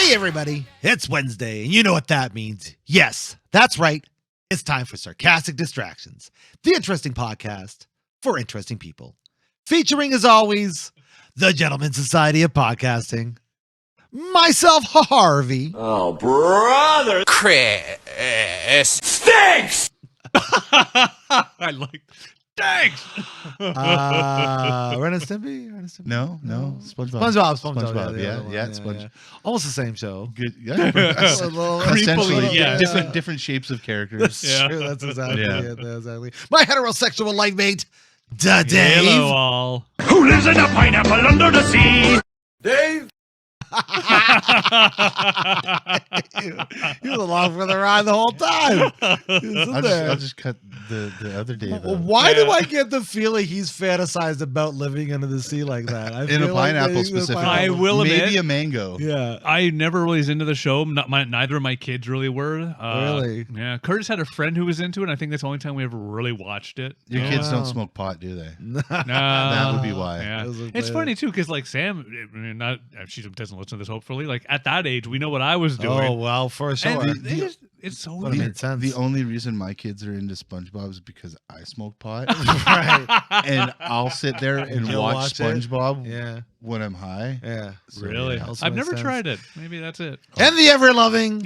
Hey, everybody. It's Wednesday, and you know what that means. Yes, that's right. It's time for Sarcastic Distractions, the interesting podcast for interesting people. Featuring, as always, the Gentleman Society of Podcasting, myself, Harvey. Oh, brother. Chris stinks! I like thanks. Ren and Stimpy? No. SpongeBob. SpongeBob. Yeah, Sponge. Yeah. Almost the same show. Good. Yeah. Essentially, different shapes of characters. That's true. That's exactly Yeah. it. That's exactly. My heterosexual life mate, Dave. Hello, all. Who lives in a pineapple under the sea? Dave? He was along for the ride the whole time. I'll just cut the other Dave. Why do I get the feeling he's fantasized about living under the sea like that? In a pineapple specifically. I will admit, maybe a mango. Yeah. I never really was into the show. Neither of my kids really were. Really? Yeah. Curtis had a friend who was into it. And I think that's the only time we ever really watched it. Your kids don't smoke pot, do they? No. That would be why. Yeah. It's funny too, because like Sam, she doesn't listen to this. Hopefully, like at that age, we know what I was doing. Oh well, for sure. It's so But it weird. made sense. The only reason my kids are into SpongeBob is because I smoke pot. Right. And I'll sit there and You'll watch SpongeBob Yeah. when I'm high. Yeah. So, Really? yeah. Also I've makes never sense. tried it. Maybe that's it. And the ever loving,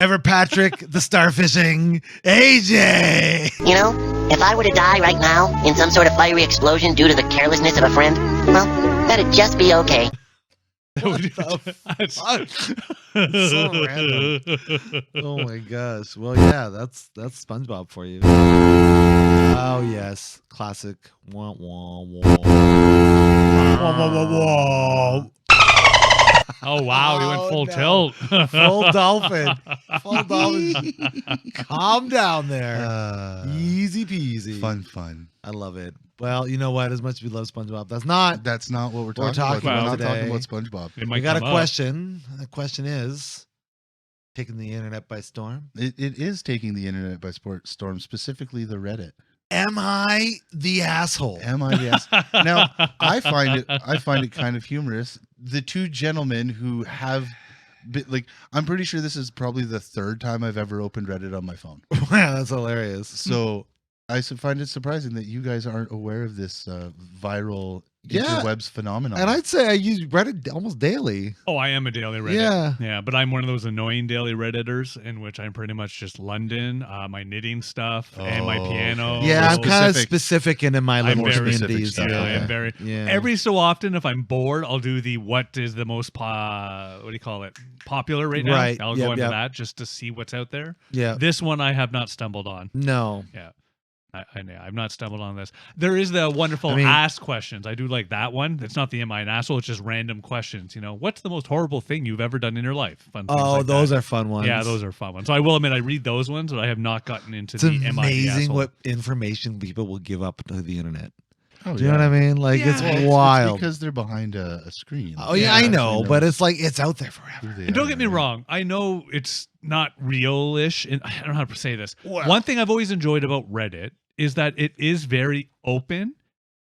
ever Patrick, the starfishing AJ. You know, if I were to die right now in some sort of fiery explosion due to the carelessness of a friend, well, that'd just be okay. What the fuck? So random. Oh my gosh. Well, yeah, that's SpongeBob for you. Oh yes, classic. Wah, wah, wah. Wah, wah, wah, wah. Oh wow, he went full tilt. Full dolphin. Full dolphin. Calm down there. Easy peasy. Fun. I love it. Well, you know what? As much as we love SpongeBob, that's not what we're talking talking about. about We're not today. talking about SpongeBob. It might we got a come up. question. The question is taking the internet by storm. It is taking the internet by storm, specifically the Reddit. Am I the asshole? Am I? Yes. Now, I find it kind of humorous. The two gentlemen who have been, like, I'm pretty sure this is probably the third time I've ever opened Reddit on my phone. Wow, that's hilarious. So I find it surprising that you guys aren't aware of this viral Yeah. interwebs phenomenon. And I'd say I use Reddit almost daily. Oh, I am a daily Reddit. Yeah. But I'm one of those annoying daily Redditors in which I'm pretty much just London, my knitting stuff, and my Oh, piano. okay. Yeah, I'm kind of specific. specific into my I'm little very communities. specific Yeah, stuff. I'm very. Yeah. Every so often, if I'm bored, I'll do the what is the most what do you call it? Popular right now. Right. I'll Yep, go into yep. that just to see what's out there. Yeah. This one I have not stumbled on. No. Yeah. I've not stumbled on this. There is the wonderful ask questions. I do like that one. It's not the Am I an Asshole? It's just random questions. You know, what's the most horrible thing you've ever done in your life? Fun things Oh, like those that. are fun ones. Yeah, those are fun ones. So I will admit I read those ones, but I have not gotten into It's the Am I the amazing Asshole? what information people will give up to the internet. Oh, Do you know what I mean? Like, Yeah. it's Well, wild. because they're behind a screen. Oh, yeah, I know, but it's like, it's out there forever. And don't get me wrong. I know it's not real-ish. And I don't know how to say this. One thing I've always enjoyed about Reddit is that it is very open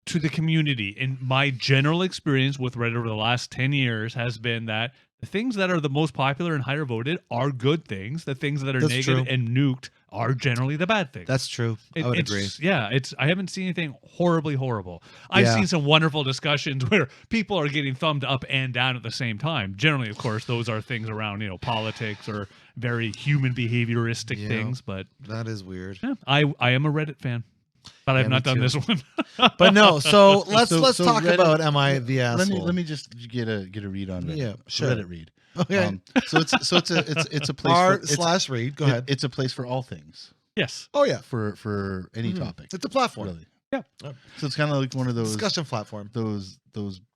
to the community. And my general experience with Reddit over the last 10 years has been that the things that are the most popular and higher voted are good things. The things that are That's negative true. and nuked are generally the bad things. That's true. I would agree. Yeah, I haven't seen anything horribly horrible. I've Yeah. seen some wonderful discussions where people are getting thumbed up and down at the same time. Generally, of course, those are things around, politics or very human behavioristic Yeah. things. But That is weird. yeah, I am a Reddit fan, but I've Yeah, not me done too. this one. But no, so let's So talk Reddit- about Am I the Asshole? Let me just get a read on Reddit. Yeah, sure. Reddit read. Okay. So it's a place /read. Go ahead. It's a place for all things. Yes. Oh, yeah. For any topic. It's a platform. Really. Yeah. So it's kind of like one of those Discussion platform. those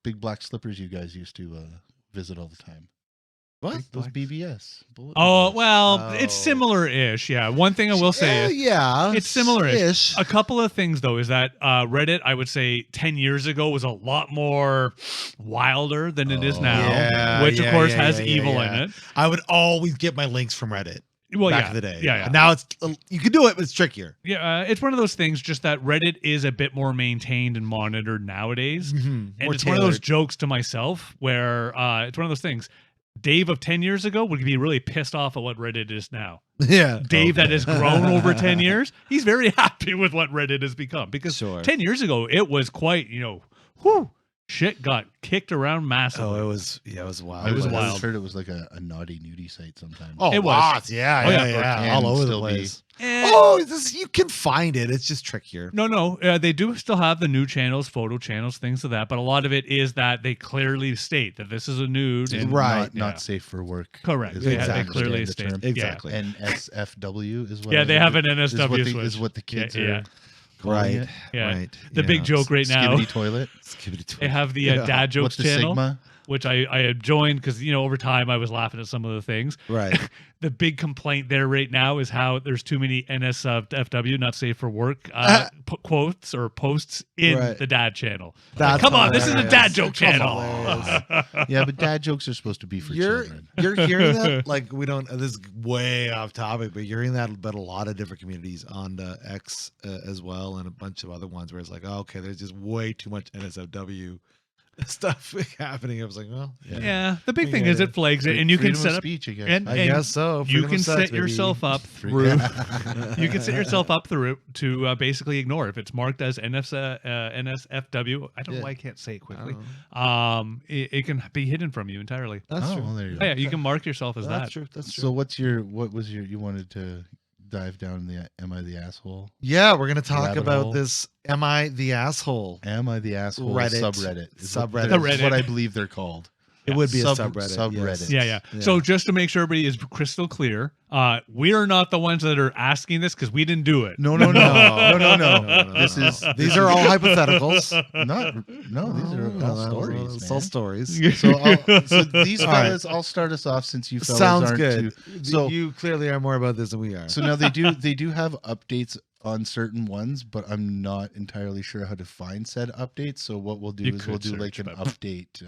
big black slippers you guys used to visit all the time. What? Those BBS. bulletin Oh, boards. well, Oh. it's similar-ish. Yeah. One thing I will say is yeah. it's similar-ish. Ish. A couple of things, though, is that Reddit, I would say 10 years ago, was a lot more wilder than it is now, Yeah, which, of yeah, course, yeah, has yeah, evil yeah. in it. I would always get my links from Reddit. Well, back yeah. in the day. Yeah, yeah. Now it's you can do it, but it's trickier. Yeah, it's one of those things. Just that Reddit is a bit more maintained and monitored nowadays, and More it's one of those tailored. jokes to myself where it's one of those things. Dave of 10 years ago would be really pissed off at what Reddit is now. Yeah. Dave that has grown over 10 years, he's very happy with what Reddit has become because Sure. 10 years ago it was quite, whew, shit got kicked around massively. Oh, it was wild. It was I wild. always heard it was like a naughty nudie site sometimes. Oh, It was. lots. Yeah, Oh, yeah, yeah. yeah. All Can over the still be. place. Eh, Oh, you can find it. It's just trickier. No, they do still have the nude channels, photo channels, things of that, but a lot of it is that they clearly state that this is a nude. And Right. not Yeah. safe for work. Correct. is They, what I they clearly understand the state. term. Exactly. NSFW is what Yeah, I they have an is NSW what the, switch. is what the kids Yeah, are calling Right. it. Yeah. Right. The big joke right now, Skibbity toilet. they have the Yeah. dad jokes What's the channel, Sigma? which I had joined because, over time I was laughing at some of the things. Right. The big complaint there right now is how there's too many NSFW, not safe for work, quotes or posts in Right. the dad channel. That's Come on, this is a hilarious. dad joke That's channel. hilarious. Yeah, but dad jokes are supposed to be for You're children. you're hearing that like we don't. This is way off topic, but you're hearing that about a lot of different communities on the X as well, and a bunch of other ones where it's like, oh, okay, there's just way too much NSFW stuff happening. I was like, well, Yeah, the big We thing get is it. it flags it, and you can Freedom set of up. speech, I guess. and- I guess so. You Freedom can of sex, set baby. yourself up through. You can set yourself up through to basically ignore if it's marked as NSFW. I don't know Yeah. why I can't say it I quickly. don't know. It can be hidden from you entirely. That's Oh, true. well, there you Oh, go. yeah, you can mark yourself as That's that. true. That's true. So what was your you wanted to dive down the am I the asshole? Yeah, we're gonna talk Rabbit about hole. this. Am I the asshole? Am I the asshole Reddit. subreddit? Is what Subreddit. they're- The Reddit. what I believe they're called. It would be a Sub- subreddit. subreddit. yes. Yeah. So just to make sure everybody is crystal clear, we are not the ones that are asking this because we didn't do it. No. This is These are all hypotheticals. not no. These are all stories. It's all man. stories. So these All right. fellas, I'll start us off since you fellas Sounds aren't good. too. So you clearly are more about this than we are. so now they do have updates on certain ones, but I'm not entirely sure how to find said updates. So what we'll do You is we'll could do like search, an but- update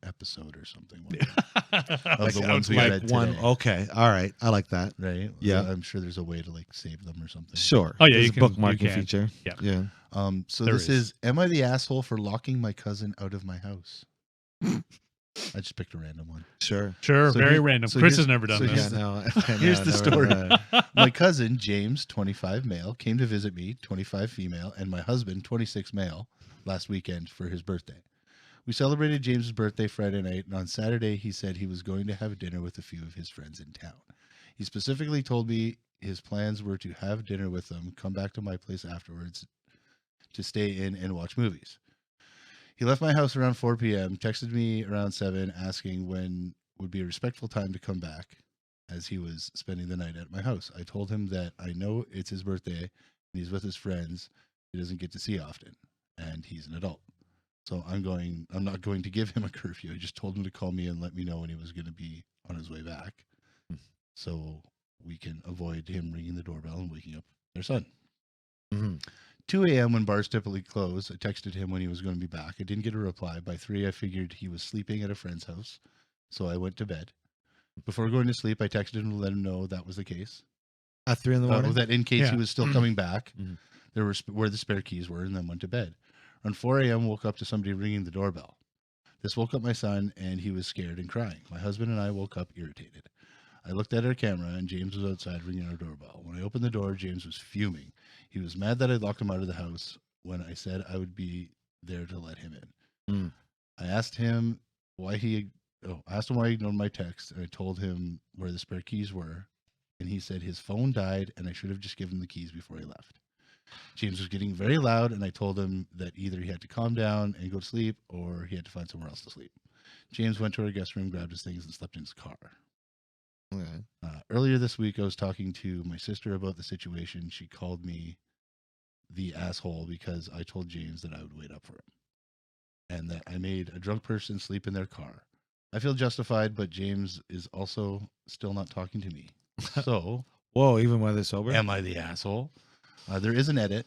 episode or something of the Like, ones we like read one. today. Okay. All right. I like that. Right? Yeah. I'm sure there's a way to like save them or something. Sure. Oh, yeah, There's you a can- you bookmarking can. feature. Yeah. Yeah. So There this is am I the asshole for locking my cousin out of my house? I just picked a random one. Sure. Sure, So very here- random. so Chris here's- has never done so this. Yeah. No. Here's the story. never, My cousin James, 25 male, came to visit me, 25 female, and my husband, 26 male, last weekend for his birthday. We celebrated James's birthday Friday night, and on Saturday he said he was going to have dinner with a few of his friends in town. He specifically told me his plans were to have dinner with them, come back to my place afterwards to stay in and watch movies. He left my house around 4 p.m., texted me around 7, asking when would be a respectful time to come back, as he was spending the night at my house. I told him that I know it's his birthday and he's with his friends he doesn't get to see often, and he's an adult. So I'm not going to give him a curfew. I just told him to call me and let me know when he was going to be on his way back, so we can avoid him ringing the doorbell and waking up their son. Mhm. 2 a.m. when bars typically close, I texted him when he was going to be back. I didn't get a reply. By 3, I figured he was sleeping at a friend's house, so I went to bed. Before going to sleep, I texted him to let him know that was the case. At 3 in the morning. That in case Yeah. he was still coming back, Mhm. there were where the spare keys were, and then went to bed. Around 4 a.m., woke up to somebody ringing the doorbell. This woke up my son, and he was scared and crying. My husband and I woke up irritated. I looked at our camera, and James was outside ringing our doorbell. When I opened the door, James was fuming. He was mad that I locked him out of the house when I said I would be there to let him in. Mm. I asked him why he ignored my text, and I told him where the spare keys were, and he said his phone died and I should have just given him the keys before he left. James was getting very loud, and I told him that either he had to calm down and go to sleep, or he had to find somewhere else to sleep. James went to our guest room, grabbed his things, and slept in his car. Okay. Earlier this week, I was talking to my sister about the situation. She called me the asshole because I told James that I would wait up for him and that I made a drunk person sleep in their car. I feel justified, but James is also still not talking to me. So, Whoa, even when they're sober? am I the asshole? There is an edit.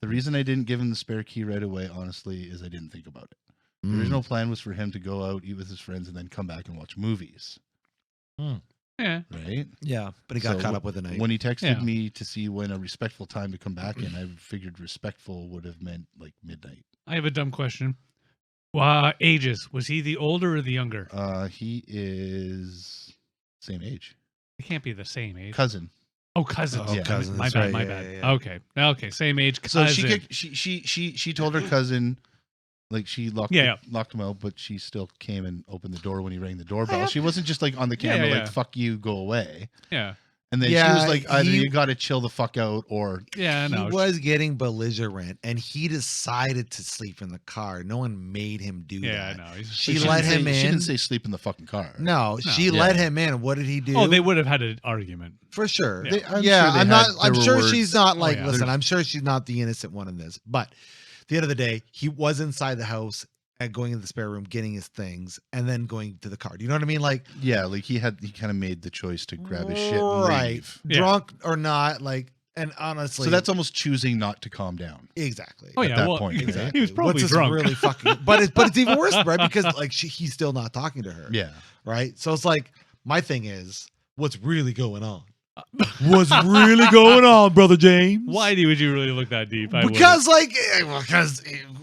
The reason I didn't give him the spare key right away, honestly, is I didn't think about it. The Mm. original plan was for him to go out, eat with his friends, and then come back and watch movies. Hmm. Yeah. right? Yeah, but he got So caught up with the night. When he texted Yeah. me to see when a respectful time to come back in, I figured respectful would have meant like midnight. I have a dumb question. Ages. Was he the older or the younger? He is same age, It can't be the same age. cousin. Oh, cousins. Oh, Yeah, cousins, My bad. right, My yeah, bad. yeah, yeah. Okay. Okay. Same age. So Cousin. she told her cousin, like she locked him out, but she still came and opened the door when he rang the doorbell. She wasn't just like on the camera like "fuck you, go away." Yeah. And then she was like, either you got to chill the fuck out, or Yeah. He No. was getting belligerent, and he decided to sleep in the car. No one made him do Yeah. that. No. She didn't let say- him in. She didn't say sleep in the fucking car. No, she let him in. What did he do? Oh, they would have had an argument. for sure. Yeah. I'm sure they I'm had- not. there I'm were sure words. she's not like. yeah. Listen, I'm sure she's not the innocent one in this. But at the end of the day, he was inside the house and going into the spare room, getting his things, and then going to the car. Do you know what I mean? Like, Yeah, like he kind of made the choice to grab his shit and right, leave. Yeah. drunk or not, like, and honestly, So that's almost choosing not to calm down. exactly. Oh At yeah. that Well, point, Exactly. he was probably What's this drunk. really fucking, but it's even worse, right? Because like he's still not talking to her. Yeah. Right. So it's like my thing is, what's really going on? What's really going on, brother James? Why would you really look that deep? Because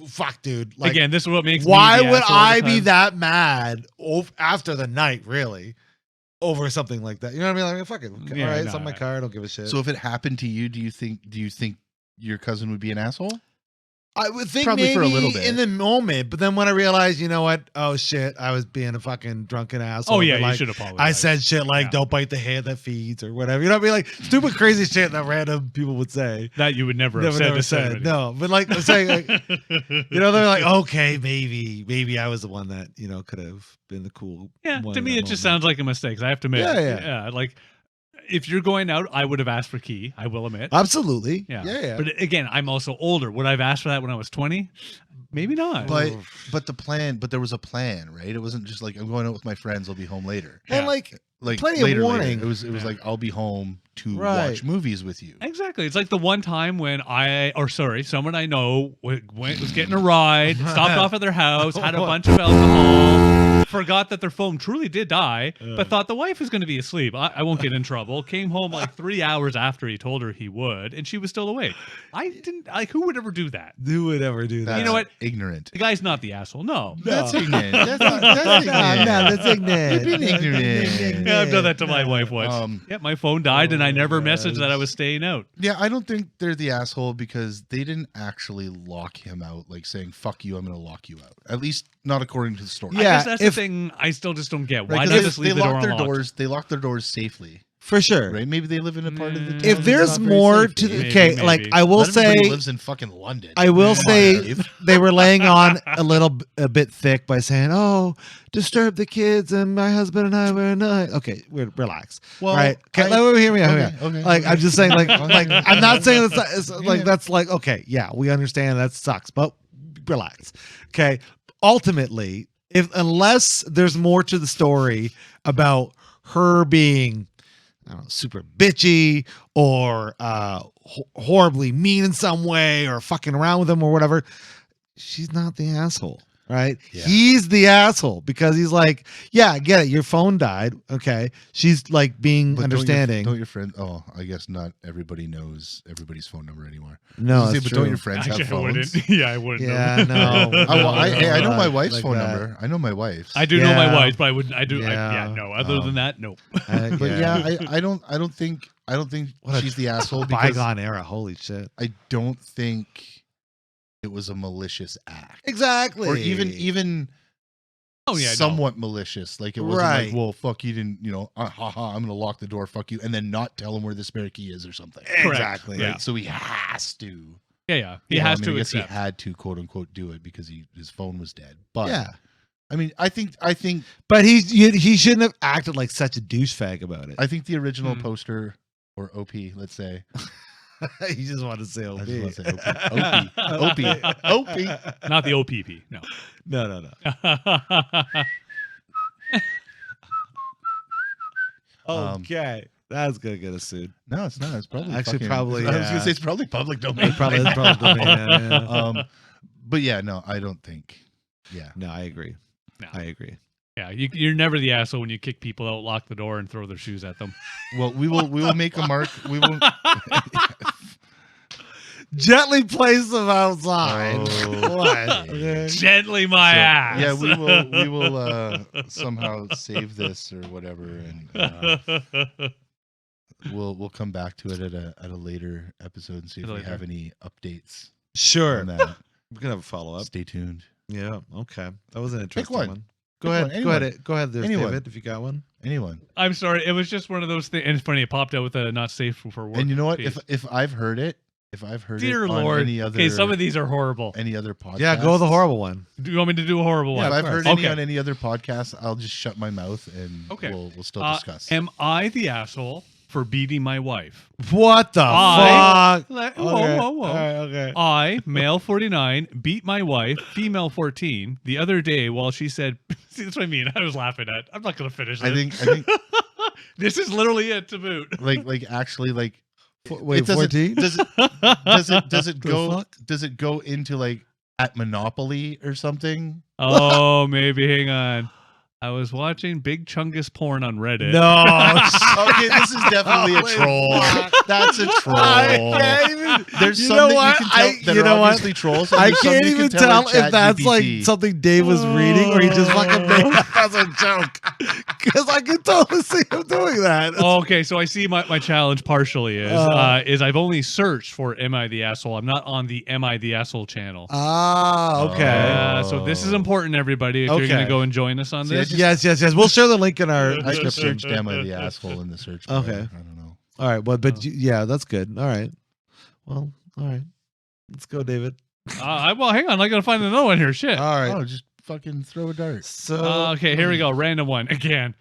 fuck, dude. Like, again, this is what makes. me why the would asshole all the I be time. that mad after the night, really, over something like that? You know what I mean? Like, fuck it. Okay, Yeah, all right, no, it's on my car. I don't give a shit. So if it happened to you, do you think your cousin would be an asshole? I would think Probably maybe for a little bit. in the moment, but then when I realized, you know what? Oh shit, I was being a fucking drunken asshole. Oh yeah, But, you like, should apologize. I said shit like, Yeah. "Don't bite the hand that feeds" or whatever. You know what I mean? Like stupid, crazy shit that random people would say. that you would never have said. Never to said. somebody. No, but like I'm saying, like, you know, they're like, okay, maybe I was the one that could have been the cool. Yeah, one to in me that it just moment. sounds like a mistake. 'Cause I have to admit. Yeah. Like, if you're going out, I would have asked for key. I will admit. Absolutely. Yeah. Yeah. But again, I'm also older. Would I have asked for that when I was 20? Maybe not. But there was a plan, right? It wasn't just like I'm going out with my friends. I'll be home later. And Yeah. like, plenty later, of later. warning. It was Yeah. like I'll be home to Right. watch movies with you. Exactly. It's like the one time when someone I know was getting a ride, stopped off at their house, had a bunch of alcohol, forgot that their phone truly did die, but thought the wife was going to be asleep. I won't get in trouble. Came home like 3 hours after he told her he would, and she was still awake. I didn't like. Who would ever do that? Who would ever do that? That's You know what? Ignorant. The guy's not the asshole. No. That's ignorant. That's ignorant. No, that's ignorant. You're being ignorant. Yeah, I've done that to my wife once. Yeah, my phone died, and I never messaged that I was staying out. Yeah, I don't think they're the asshole because they didn't actually lock him out, like saying "fuck you, I'm going to lock you out." At least not according to the story. I Yeah, guess that's if- the thing. I still just don't get. Right, Why 'cause did they, just leave they the door lock their unlocked? doors. They lock their doors safely, For sure. right? Maybe they live in a part of the town If that's there's not very more safe, to Dave. the okay, like maybe. I will Not everybody say, lives in fucking London. I will Come on, say Dave. they were laying on a bit thick by saying, "Oh, disturb the kids and my husband and I were not." Okay, relax. Well, right? Okay, I- hear me out. okay, Hear me out. okay, Like okay. I'm just saying, like I'm not saying it's like Yeah. that's like okay, yeah, we understand that sucks, but relax. Okay, ultimately, unless there's more to the story about her being, I don't know, super bitchy or horribly mean in some way or fucking around with him or whatever, she's not the asshole, right? Yeah. He's the asshole because he's like, yeah, I get it. Your phone died. Okay. She's like being But understanding. Don't your friend? Oh, I guess not everybody knows everybody's phone number anymore. No, But that's don't true. your friends Actually, have I phones? wouldn't. Yeah, I wouldn't. Yeah, no. I know my Like wife's phone that. number. I know my wife's. I do know my Yeah. wife's, but I wouldn't. I do. Yeah. No. Other than that, no. But yeah, I don't think What a she's the asshole because Bygone era. Holy shit. I don't think it was a malicious act. Exactly. Or even Oh yeah, no. somewhat malicious. Like it wasn't Right. like, well, fuck you didn't, I'm gonna lock the door, fuck you, and then not tell him where the spare key is or something. Exactly. Yeah. Right? So he has to. Yeah. He Well, has I mean, to I guess accept. he had to quote unquote do it because his phone was dead. But Yeah. I mean, I think But he shouldn't have acted like such a douchebag about it. the original Hmm. poster or OP, let's say. You just want to say OP. I just want to say OP. Not the OPP. No. No. Okay. That's going to get us sued. No, it's not. It's probably Actually, fucking- probably, I was yeah. gonna say it's probably public domain. Probably. Yeah. But yeah, no, I don't think. Yeah. No, I agree. No. I agree. Yeah, you're never the asshole when you kick people out, lock the door, and throw their shoes at them. Well, we will make a mark. We will. Gently place them outside. Oh, What? okay. Gently, my ass. Yeah, we will somehow save this or whatever, and we'll come back to it at a later episode and see if we have any updates. Sure. On that. We can have a follow up. Stay tuned. Yeah. Okay. That was an interesting one. one. Go Go ahead. ahead. Go ahead. Go ahead, there, Anyone. David. If you got one. Anyone. I'm sorry. It was just one of those things. And it's funny. It popped out with a not safe for work. And you know what? piece. If I've heard it, Dear on Lord. any other, Okay, some of these are horrible. any other podcast, Yeah. Go with the horrible one. Do you want me to do a horrible Yeah, one? if I've heard Okay. any on any other podcast, I'll just shut my mouth and Okay. we'll still discuss. Am I the asshole for beating my wife? What the fuck? Whoa, Okay. whoa. All right, okay. I, male 49, beat my wife, female 14, the other day while she said, see, that's what I mean. I was laughing at. I'm not going to finish this. I think This is literally it to boot. like actually like Wait, it doesn't- 14? does it The go fuck? does it go into like at Monopoly or something? Oh, maybe. Hang on. I was watching Big Chungus porn on Reddit. No. Okay, this is definitely a Holy troll. fuck. That's a troll. I can't even. There's you some know that what? you can tell that you are know what? obviously trolls. and I there's some can't you can even tell tell in if that's like ChatGPT. something Dave was reading or he just fucking made that as a joke. Because I can totally see him doing that. Okay, so I see my challenge partially is I've only searched for Am I the Asshole? I'm not on the Am I the Asshole channel. Ah, okay. So this is important, everybody. If you're going Okay. to go and join us on See, I this. just- Yes. We'll share the link in our I just description. searched "Am I the asshole" in the search bar. Okay. I don't know. All right. Well, but yeah, that's good. All right. Well, all right. Let's go, David. Well, hang on. I got to find another one here. Shit. All right. Oh, just fucking throw a dart. So Okay, here we go. Random one again.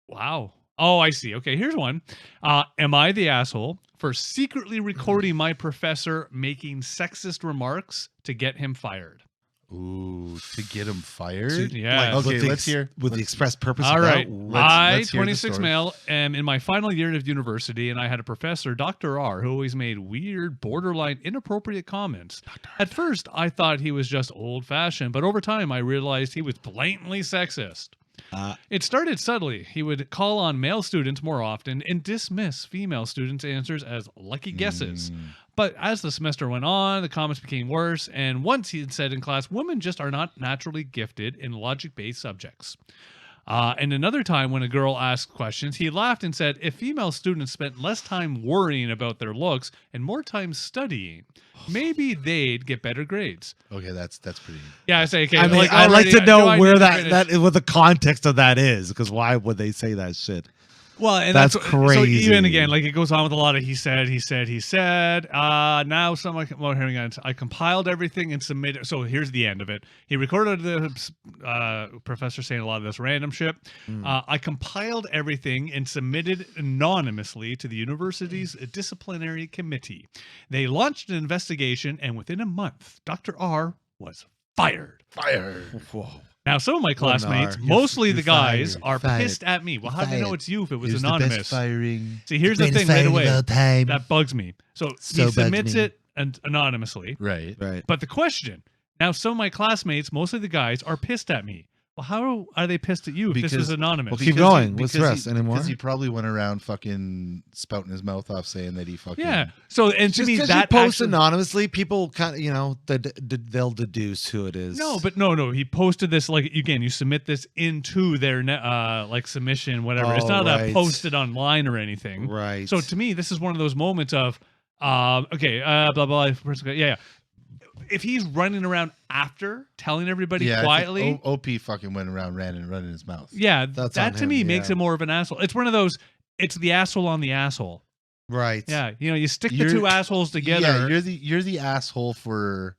Wow. Oh, I see. Okay, here's one. Am I the asshole for secretly recording my professor making sexist remarks to get him fired? Ooh, to get him fired? Yeah. with Okay, the let's hear. with the express purpose. All of right. That. I, let's hear the 26 story. male, am in my final year of university, and I had a professor, Dr. R, who always made weird, borderline inappropriate comments. At first, I thought he was just old-fashioned, but over time, I realized he was blatantly sexist. It started subtly. He would call on male students more often and dismiss female students' answers as lucky guesses. But as the semester went on, the comments became worse, and once he had said in class, women just are not naturally gifted in logic-based subjects. And another time when a girl asked questions, he laughed and said, if female students spent less time worrying about their looks and more time studying, maybe they'd get better grades. Okay, that's pretty. Yeah, I say, okay. I mean, like I'd like already, to do know I where need to that finish? what the context of that is, because why would they say that shit? Well, and That's So crazy. even again, like it goes on with a lot of he said. Now someone, well, hang on. I compiled everything and submitted. So here's the end of it. He recorded the professor saying a lot of this random shit. I compiled everything and submitted anonymously to the university's disciplinary committee. They launched an investigation, and within a month, Dr. R was fired. Whoa. Now, some of my classmates, R. mostly You're the guys, fired. are Fired. pissed at me. Well, how do you know Fired. it's you if it was Here's the anonymous? best firing. See, here's the thing right away. That bugs me. So So he bugs submits me. it anonymously. Right. Right. But the question, now some of my classmates, mostly the guys, are pissed at me. Well, how are they pissed at you if this is anonymous? Keep going. What's the rest? Any more? Because he probably went around fucking spouting his mouth off saying that he fucking. Yeah. So, and to Just me, because you that post actually, anonymously, people kind of, they'll deduce who it is. No. He posted this like again. You submit this into their like submission, whatever. It's Oh, not right. posted online or anything. Right. So to me, this is one of those moments of, blah blah. Yeah. If he's running around after telling everybody Yeah, quietly, OP fucking went around running his mouth. yeah, That's that on to him, me makes yeah. him more of an asshole. It's one of those. It's the asshole on the asshole. Right. Yeah, you stick the You're- two assholes together. Yeah, you're the asshole for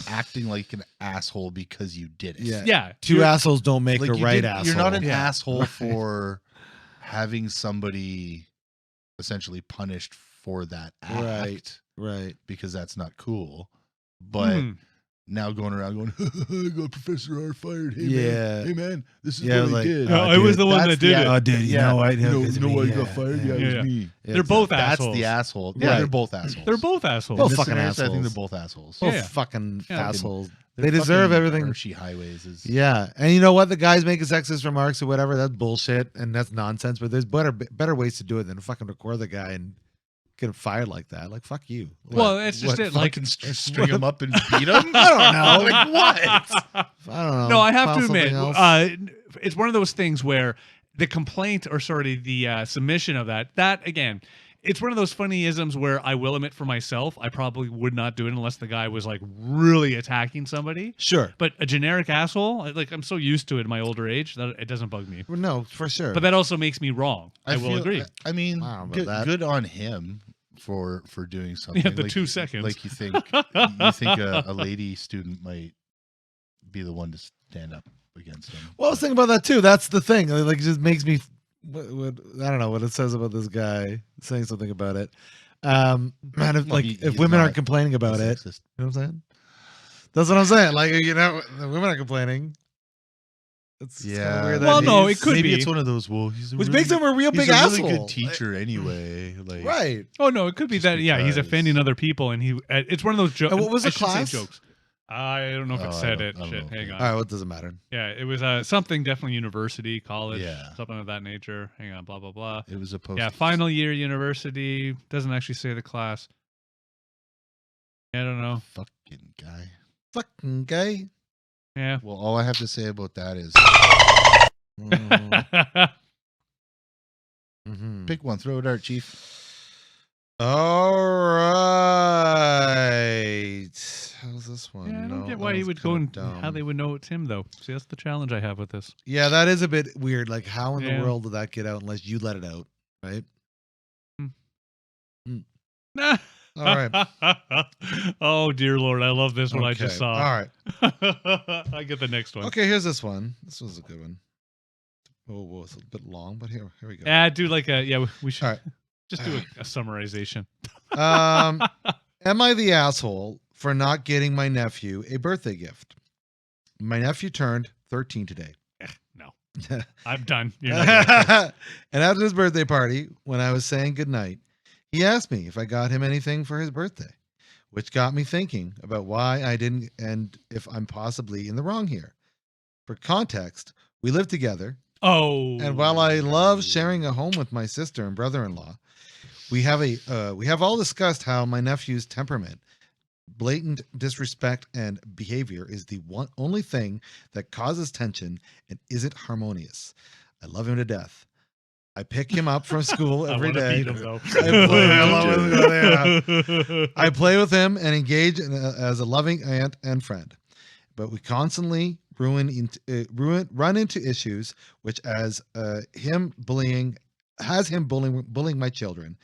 acting like an asshole because you did it. Yeah, Two you're- assholes don't make Like a you right did- asshole. You're not an Yeah. asshole Right. for having somebody essentially punished for that act Right. because that's not cool. But Hmm. now going around going, I got Professor R fired. Hey, Yeah. man. Hey, man, this is Yeah, what he like, did. No, I was the one That's that did the- it. Oh, dude, you know what? You know, It's know me, why he yeah, got fired? Yeah, yeah. it was Yeah. me. They're both That's assholes. the asshole. Right. Yeah, they're both assholes. They're both assholes. Both In this fucking scenario, I think assholes. they're both assholes. Both Yeah. fucking Yeah. assholes. They're They deserve fucking everything. Hershey highways. Yeah, and you know what? The guys making sexist remarks or whatever, that's bullshit and that's nonsense. But there's better ways to do it than to fucking record the guy and get him fired like that. Like, fuck you. Well, that's just it. Like, Fucking string them up and beat them? I don't know. Like, what? I don't know. no, I have File to admit, something else. it's one of those things where the complaint, or sorry, the submission of that again, it's one of those funny isms where I will admit for myself, I probably would not do it unless the guy was like really attacking somebody. Sure. But a generic asshole, like I'm so used to it in my older age that it doesn't bug me. Well, no, for sure. But that also makes me wrong. I will feel- agree. I mean, I don't know good, about that. good on him for doing something. Yeah, the like, 2 seconds. Like you think a lady student might be the one to stand up against him. Well, I was thinking about that too. That's the thing. Like, it just makes me. What, I don't know what it says about this guy saying something about it. Man, if Well, he's women aren't not complaining about it, Sexist. you know what I'm saying? That's what I'm saying. Like, you know, the women are complaining. It's kinda Yeah. weird that Well, no, he's- it could Maybe be. it's one of those. Well, he's a which really, makes him a real he's big a asshole. really good teacher anyway. Like, Right. Oh no, it could be Just that. Yeah, he's because. offending other people, and it's one of those jokes. And what was the class? Jokes. I don't know if Oh, it I said don't- it. I don't Shit, know. hang on. All right. Well, it doesn't matter. Yeah, it was something definitely university, college, Yeah. something of that nature. Hang on, blah blah blah. It was a post. Yeah, final year university doesn't actually say the class. I don't know. Fucking guy. Fucking gay. Yeah. Well, all I have to say about that is Mhm. pick one, throw a dart, Chief. All right. How's this one? Yeah, I don't No, get that why he was would go kinda and how dumb. they would know it's him though. See, that's the challenge I have with this. Yeah, that is a bit weird. Like, how in Yeah. the world did that get out unless you let it out, right? All right. Oh dear Lord, I love this one I just Okay. saw. All right. I get the next one. Okay, here's this one. This was a good one. Oh, it's a bit long, but here we go. Yeah, do like a we should All right. just do a summarization. Am I the asshole for not getting my nephew a birthday gift? My nephew turned 13 today. No. I'm done. You're not And after his birthday party, when I was saying goodnight, he asked me if I got him anything for his birthday, which got me thinking about why I didn't and if I'm possibly in the wrong here. For context, we live together, Oh. and while I love sharing a home with my sister and brother-in-law, we have all discussed how my nephew's temperament, blatant disrespect, and behavior is the only thing that causes tension and isn't harmonious. I love him to death. I pick him up from school every day. Beat him, though. I play with him and engage as a loving aunt and friend, but we constantly run into issues, which as him bullying my children,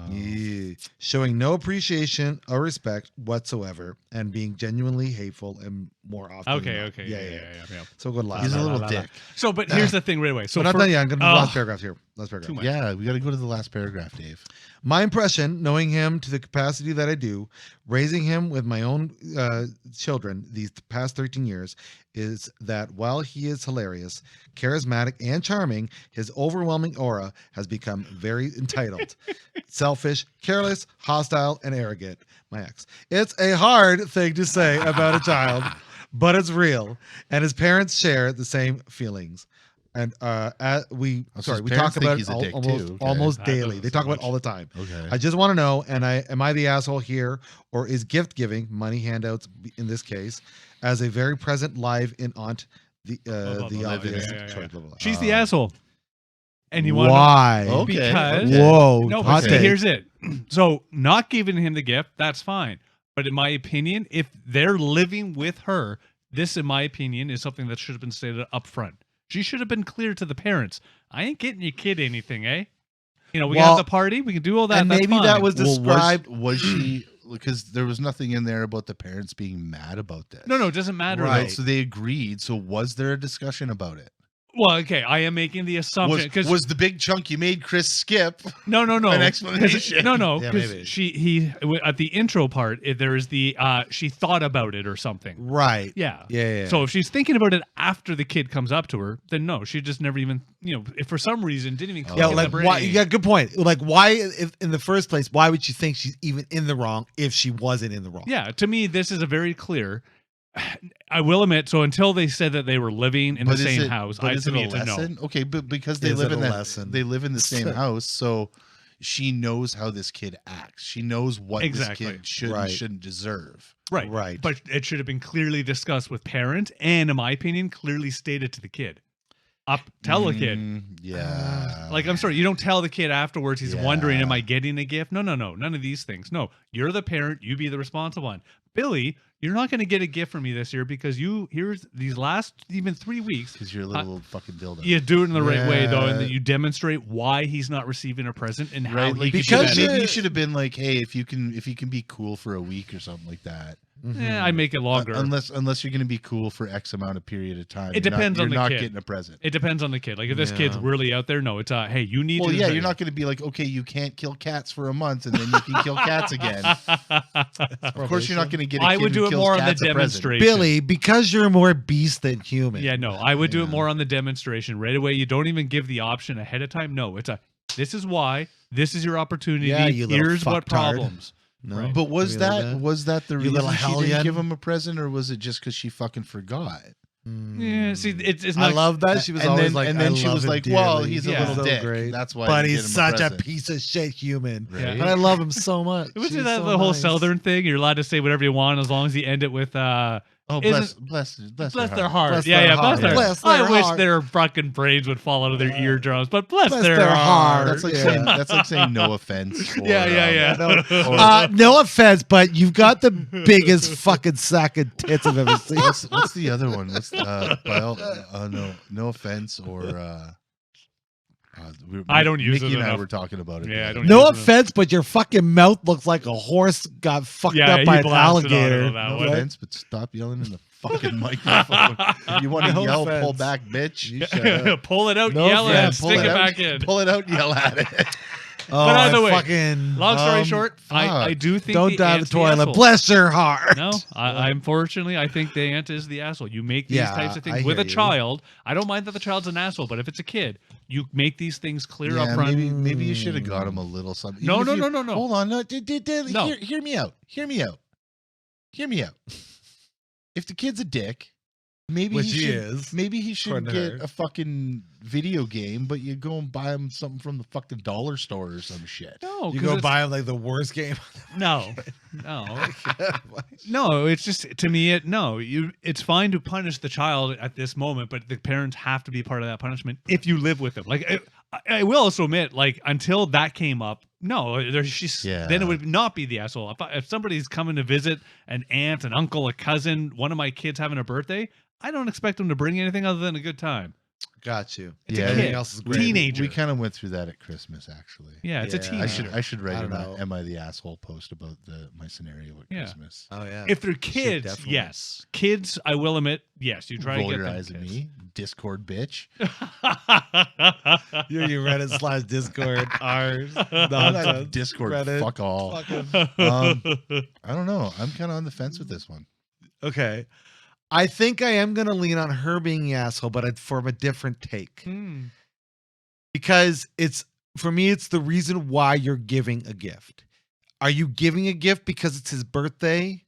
yeah, showing no appreciation or respect whatsoever, and being genuinely hateful and more often. Okay, than not. okay, yeah. So good luck. He's a little dick. So, but here's the thing right away. So So not for- done yet. I'm going to do the last Oh. paragraph here. Last paragraph. Too much. Yeah, we got to go to the last paragraph, Dave. My impression, knowing him to the capacity that I do, raising him with my own children these past 13 years, is that while he is hilarious, charismatic, and charming, his overwhelming aura has become very entitled, selfish, careless, hostile, and arrogant. My ex. It's a hard thing to say about a child, but it's real, and his parents share the same feelings. And we So his talk parents think about he's it a dick, almost, too. Okay. almost That daily. doesn't They talk so about it much. all the time. Okay. I just want to know, am I the asshole here, or is gift giving, money handouts in this case, as a very present live in aunt the blah, obvious yeah. choice, blah, blah, blah. She's the asshole. And you want why? Okay. Because Whoa! no, but hot see, take. here's it. So not giving him the gift, that's fine. But in my opinion, if they're living with her, this, in my opinion, is something that should have been stated up front. She should have been clear to the parents. I ain't getting your kid anything, eh? You know, we Well, have the party. We can do all that. and that's maybe fine. that was Well, described. was she, because there was nothing in there about the parents being mad about this. No, it doesn't matter. Right. Though. So they agreed. So was there a discussion about it? Well, okay, I am making the assumption because Was the big chunk you made Chris skip no, an explanation? no, Yeah, because maybe. he at the intro part there is the she thought about it or something. Right. Yeah. Yeah. So if she's thinking about it after the kid comes up to her, then no, she just never even, if for some reason didn't even click Yeah, in like the why? brain. Yeah, good point. Like why, if, in the first place, why would you think she's even in the wrong if she wasn't in the wrong? Yeah, to me, this is a very clear. I will admit, so until they said that they were living in the same house, I is to it me a it's a no. lesson? Okay, but because they Is live it in a that, lesson? they live in the same house, so she knows how this kid acts. She knows what Exactly. this kid should and shouldn't deserve. Right. Right. But it should have been clearly discussed with parent and, in my opinion, clearly stated to the kid. Tell the kid. Yeah. Like, I'm sorry, you don't tell the kid afterwards. He's Yeah. wondering, am I getting a gift? No. None of these things. No, you're the parent. You be the responsible one. Billy, you're not going to get a gift from me this year because here's these last even 3 weeks. Because you're a little fucking dildo. You do it in the right way, though, and Yeah. then you demonstrate why he's not receiving a present and how Right, he like could because do maybe better. you should have been like, hey, if you can be cool for a week or something like that. Yeah, I make it longer. Unless you're going to be cool for X amount of period of time. It depends on the You're not kid. getting a present. It depends on the kid. Like if this Yeah. kid's really out there, no, it's hey, you need Well, to. yeah, you're not going to be like, okay, you can't kill cats for a month and then you can kill cats again. Of course, you're not going to get. A I kid would who do it kills more on the cats a present. demonstration. Billy, because you're more beast than human. Yeah, no, I would do it more on the demonstration right away. You don't even give the option ahead of time. No, it's this is why. This is your opportunity. Yeah, you little Here's what fucktard. problems. No. Right. But was You know that the You reason little she didn't hellion. give him a present, or was it just because she fucking forgot? Yeah, see, it's I not. love that. She was And always then- like, and then I she love was him like, well, dearly. he's a little so dick. Great. That's why I But didn't he's get him a such a present. piece of shit human. Right. And I love him so much. It was She's that so the whole nice. Southern thing. You're allowed to say whatever you want as long as you end it with Oh, Isn't- bless bless their their heart. heart. Bless Yeah, their yeah, heart. bless their. Bless I their wish heart. their fucking brains would fall out of their eardrums, but bless, Bless their, their heart. heart. That's like Yeah. saying no offense. Or, Yeah. No offense, but you've got the biggest fucking sack of tits I've ever seen. What's the other one? What's no offense or I don't use Mickey it and I enough. were talking about it. Yeah, I don't No use it. offense, but your fucking mouth looks like a horse got fucked Yeah, up he by an blasted on it alligator. on that No one. offense, but stop yelling in the fucking microphone. If you want to No yell, pull offense. back, bitch. Pull it out, No yell offense. it, Pull stick it out, back in. Pull it out, yell at it. Oh, But either way, fucking Long story short, I fuck. do think don't the die in the aunt's toilet. asshole. Bless your heart. No, I unfortunately I think the aunt is the asshole. You make these Yeah, types of I things with hear a you. child. I don't mind that the child's an asshole, but if it's a kid, you make these things clear Yeah, up front. maybe you should have got him a little something. No, Even if no. Hold on, no. No. Hear me out. Hear me out. If the kid's a dick, maybe Which he he should. is, Maybe he should according to get her. a fucking video game, but you go and buy him something from the fucking dollar store or some shit. No, You 'cause go it's- buy him like the worst game. No. No, it's just to me it's fine to punish the child at this moment, but the parents have to be part of that punishment if you live with them. Like I will also admit, like until that came up, no, then it would not be the asshole. If somebody's coming to visit an aunt, an uncle, a cousin, one of my kids having a birthday, I don't expect them to bring anything other than a good time. Got you. It's Yeah, a Everything kid. else is great. Teenager. We kind of went through that at Christmas, actually. Yeah, it's a Yeah. teenager. I should write I don't an know. "Am I the asshole?" post about my scenario at Yeah. Christmas. Oh yeah. If they're Should kids, definitely. yes. Kids, I will admit, yes. You try to get them Vulgarizing kids. me, Discord bitch. You Reddit / Discord ours. I'm not Nonsense. Discord. Reddit. Fuck all. Fucking- I don't know. I'm kind of on the fence with this one. Okay. I think I am gonna lean on her being the asshole, but from a different take. Hmm. Because it's for me, it's the reason why you're giving a gift. Are you giving a gift because it's his birthday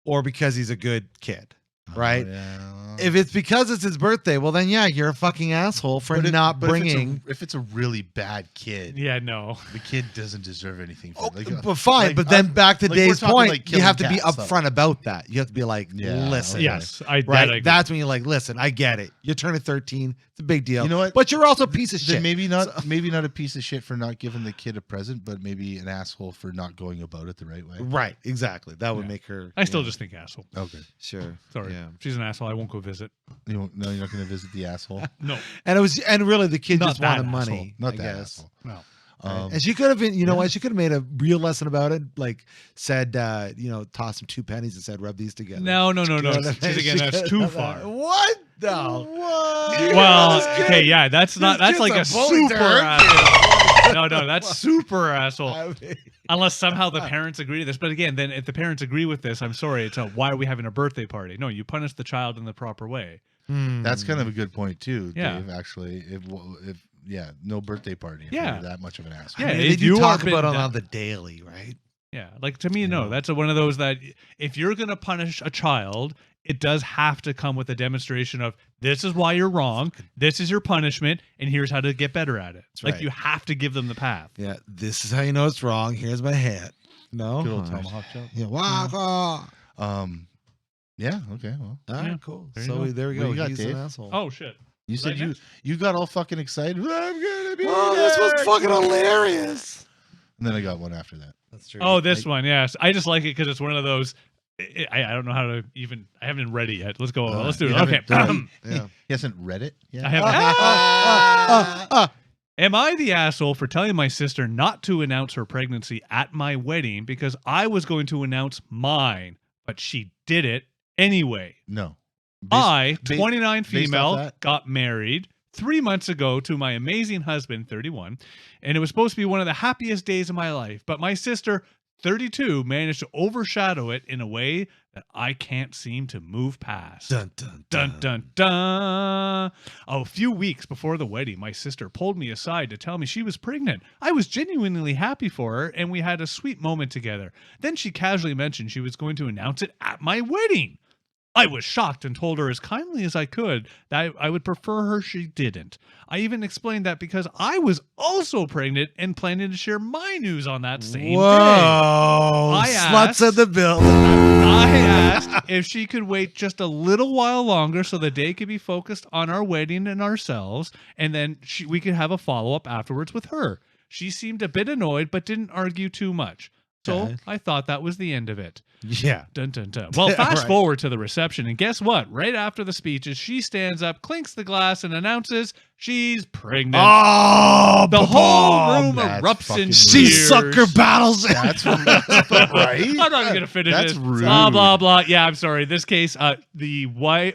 or because he's a good kid? Right? Oh, yeah. If it's because it's his birthday, well then yeah, you're a fucking asshole for not bringing. If it's a really bad kid, Yeah, no. the kid doesn't deserve anything. For it. But fine, like, but then back to like, we're Dave's talking, point, like, you have to killing be cats, though. upfront about that. You have to be like, Yeah, listen, okay. Yes, I right? agree. That's when you're like, listen, I get it. You're turning 13. It's a big deal. You know what? But you're also a piece of Then shit. maybe not a piece of shit for not giving the kid a present, but maybe an asshole for not going about it the right way. Right, exactly. That would Yeah. make her. I still yeah, just think asshole. Okay. sure. Sorry. Yeah. She's an asshole. I won't go visit. No, you're not going to visit the asshole. No. And really the kid Not just that wanted asshole. money. Not I that guess. asshole. No. And she could have been, you know what? She could have made a real lesson about it. Like said, toss some 2 pennies and said, rub these together. No. You know what I mean? Because again, that's too far. What? No. What? Well, okay, yeah, that's like a super asshole. No, that's super asshole. I mean, Unless somehow the parents agree to this. But again, then if the parents agree with this, I'm sorry. It's why are we having a birthday party? No, you punish the child in the proper way. That's kind of a good point too, Yeah. Dave. Actually, if no birthday party. If Yeah. you're that much of an asshole. Yeah, I mean, if they you do talk are about it been on the daily, right? Yeah, like to me, no. That's one of those that if you're going to punish a child, it does have to come with a demonstration of this is why you're wrong, this is your punishment, and here's how to get better at it. That's Like right. you have to give them the path. Yeah, this is how you know it's wrong. Here's my hat. No, Good old tomahawk chop. Yeah, wow. Yeah. Okay. Well, All right, Yeah, cool. there you So go. there we What go. you got, He's Dave? an asshole. Oh shit! you said Right you got all fucking excited. I'm gonna be. Oh, this was there. fucking hilarious. And then I got one after that. That's true. Oh, this one, yes. I just like it because it's one of those. I don't know how to even. I haven't read it yet. Let's go. Let's do you it. Okay. haven't Yeah. He hasn't read it yet. I have. Am I the asshole for telling my sister not to announce her pregnancy at my wedding because I was going to announce mine, but she did it anyway? No. I, ba- 29 based off female, that? got married 3 months ago to my amazing husband, 31, and it was supposed to be one of the happiest days of my life. But my sister, 32, managed to overshadow it in a way that I can't seem to move past. Dun, dun, Dun, dun, dun. A few weeks before the wedding, my sister pulled me aside to tell me she was pregnant. I was genuinely happy for her, and we had a sweet moment together. Then she casually mentioned she was going to announce it at my wedding. I was shocked and told her as kindly as I could that I would prefer her she didn't. I even explained that because I was also pregnant and planning to share my news on that same Whoa. day. Sluts in the building. I asked if she could wait just a little while longer so the day could be focused on our wedding and ourselves, and then we could have a follow-up afterwards with her. She seemed a bit annoyed but didn't argue too much. So Okay. I thought that was the end of it. Yeah. Dun, dun, dun. Well, Yeah, fast right. forward to the reception, and guess what? Right after the speeches, she stands up, clinks the glass, and announces she's pregnant. Oh, the whole room that's erupts in fucking she cheers. sucker battles. That's right. I'm not even gonna finish That's this. rude. Blah blah blah. Yeah, I'm sorry. This case, the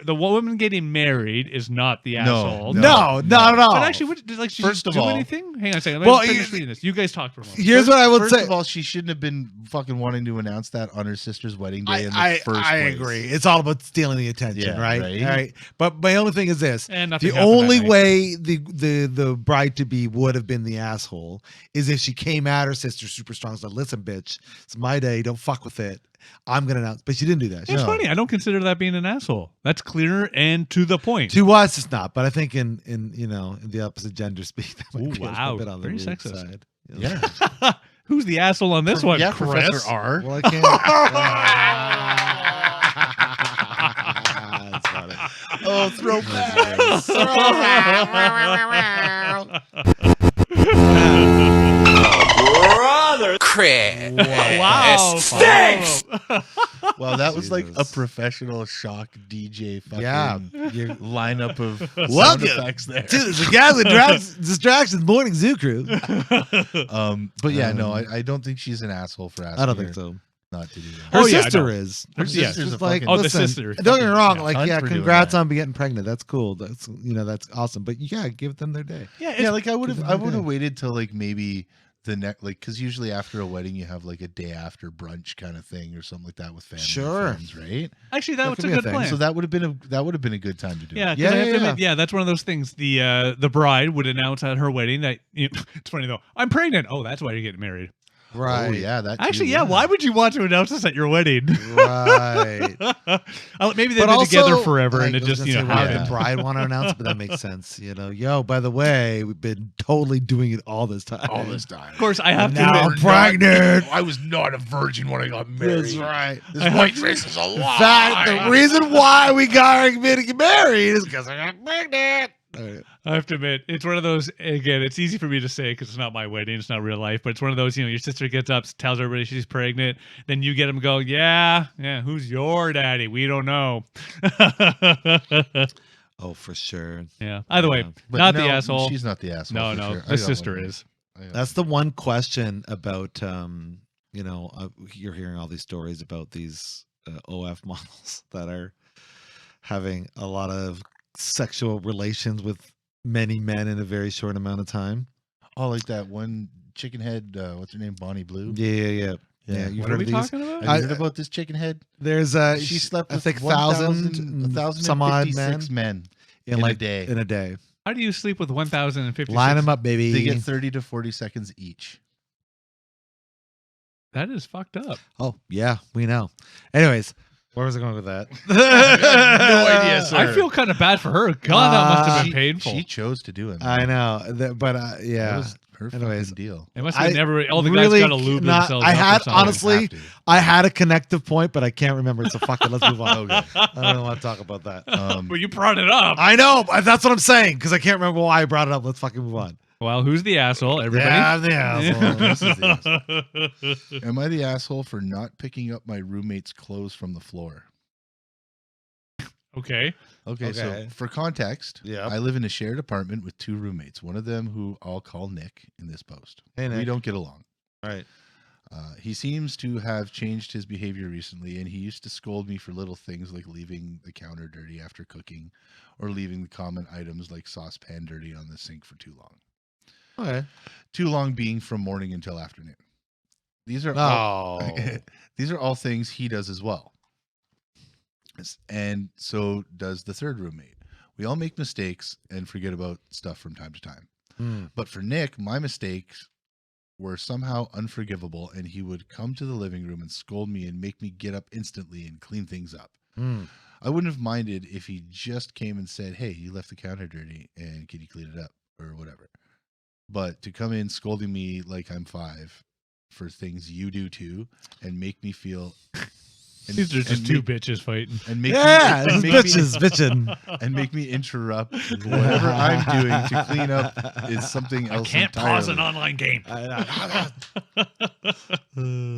woman getting married is not the asshole. No, not at all. But actually, what, did she First just of do all- anything? Hang on a second. Let Well, me finish reading this. You guys talk for a moment. here's what I would First say. of all, she shouldn't have been fucking wanting to announce that on her sister's wedding day in the first I place. agree. It's all about stealing the attention, Yeah, right? right. All right. But my only thing is this: And nothing the happened that only night. way the bride to be would have been the asshole is if she came at her sister super strong and said, "Listen, bitch, it's my day. Don't fuck with it. I'm gonna announce." But she didn't do that. She It's No. funny. I don't consider that being an asshole. That's clear and to the point. To us, it's not, but I think in the opposite gender speak, that might Ooh, be a wow. little bit on the Very rude sexist. side. Yeah. Who's the asshole on this one? Yeah, Chris? Professor R. Well, I can't. That's funny. Oh, throw Wow. Well, that was like a Jesus. professional shock DJ fucking Yeah. lineup of sound Welcome effects there. to the Sarcastic Distractions Morning Zoo Crew. But yeah, no, I don't think she's an asshole for asking I don't her think so. not to do that. Her Oh, yeah, sister no. is. Her Her sister's sister's a like, fucking- Oh, the listen, sister. don't get me wrong. Yeah. Like, Cunt yeah, for doing congrats that. on getting pregnant. That's cool. That's that's awesome. But yeah, give them their day. Yeah, like I would Give have them their day. waited till like maybe the next, like, because usually after a wedding you have like a day after brunch kind of thing or something like that with family Sure. and friends, right? Actually, That that's could a be a good thing. plan. So that would have been a good time to do. Yeah, it. 'cause I have to Yeah. admit, yeah, that's one of those things. The bride would announce at her wedding that it's funny though. I'm pregnant. Oh, that's why you're getting married. Right. Oh yeah, that too, Actually, yeah. Why would you want to announce this at your wedding? Right. Maybe they've been together forever, like, and it I was just gonna say, why would happened. the bride want to announce it? But that makes sense. Yo, by the way, we've been totally doing it all this time. all this time? Of course, I have to. Now I'm admit, pregnant. I was not a virgin when I got married. That's right. This I white have- race is a In lie. fact, the reason why we got getting married is because I got pregnant. All right. I have to admit, it's one of those. Again, it's easy for me to say because it's not my wedding, it's not real life. But it's one of those. Your sister gets up, tells everybody she's pregnant, then you get them go, yeah. Who's your daddy? We don't know. Oh, for sure. Yeah. Either way, But not no, the asshole. She's not the asshole. No, for no, sure. I the got sister one. is. That's the one question about, you're hearing all these stories about these OF models that are having a lot of sexual relations with many men in a very short amount of time. Oh, like that one chicken head. What's her name? Bonnie Blue. Yeah. What You've are heard we of these? talking about? Have you heard about this chicken head? There's She slept I with think 1,000 some odd men men in a like day. in a day. How do you sleep with 1,056? Line them up, baby. They get 30 to 40 seconds each. That is fucked up. Oh yeah, we know. Anyways, where was I going with that? No idea, sir. I feel kind of bad for her. God, that must have been painful. She chose to do it. I know, but That yeah. was her Anyways. fucking deal. It must have been I never. All the really guys got to lube not- themselves. I up or had- something. honestly- Have to. I had a connective point, but I can't remember it. So fuck it. Let's move on. Okay. I don't want to talk about that. But you brought it up. I know. That's what I'm saying because I can't remember why I brought it up. Let's fucking move on. Well, who's the asshole? Everybody. Yeah, I'm the asshole. This is the asshole. Am I the asshole for not picking up my roommate's clothes from the floor? Okay. Okay, so Okay. for context, Yep. I live in a shared apartment with two roommates. One of them, who I'll call Nick in this post. Hey, We Nick. don't get along. All right. He seems to have changed his behavior recently, and he used to scold me for little things like leaving the counter dirty after cooking, or leaving the common items like saucepan dirty on the sink for too long. Okay. Too long being from morning until afternoon. These are Oh. all, these are all things he does as well. And so does the third roommate. We all make mistakes and forget about stuff from time to time. Hmm. But for Nick, my mistakes were somehow unforgivable, and he would come to the living room and scold me and make me get up instantly and clean things up. Hmm. I wouldn't have minded if he just came and said, "Hey, you left the counter dirty, and can you clean it up?" or whatever. But to come in scolding me like I'm 5 for things you do too, and make me feel... These are just two bitches fighting. And make Yeah, me, it's and make bitches, bitching. and make me interrupt whatever I'm doing to clean up is something else. Can't pause an entirely. online game.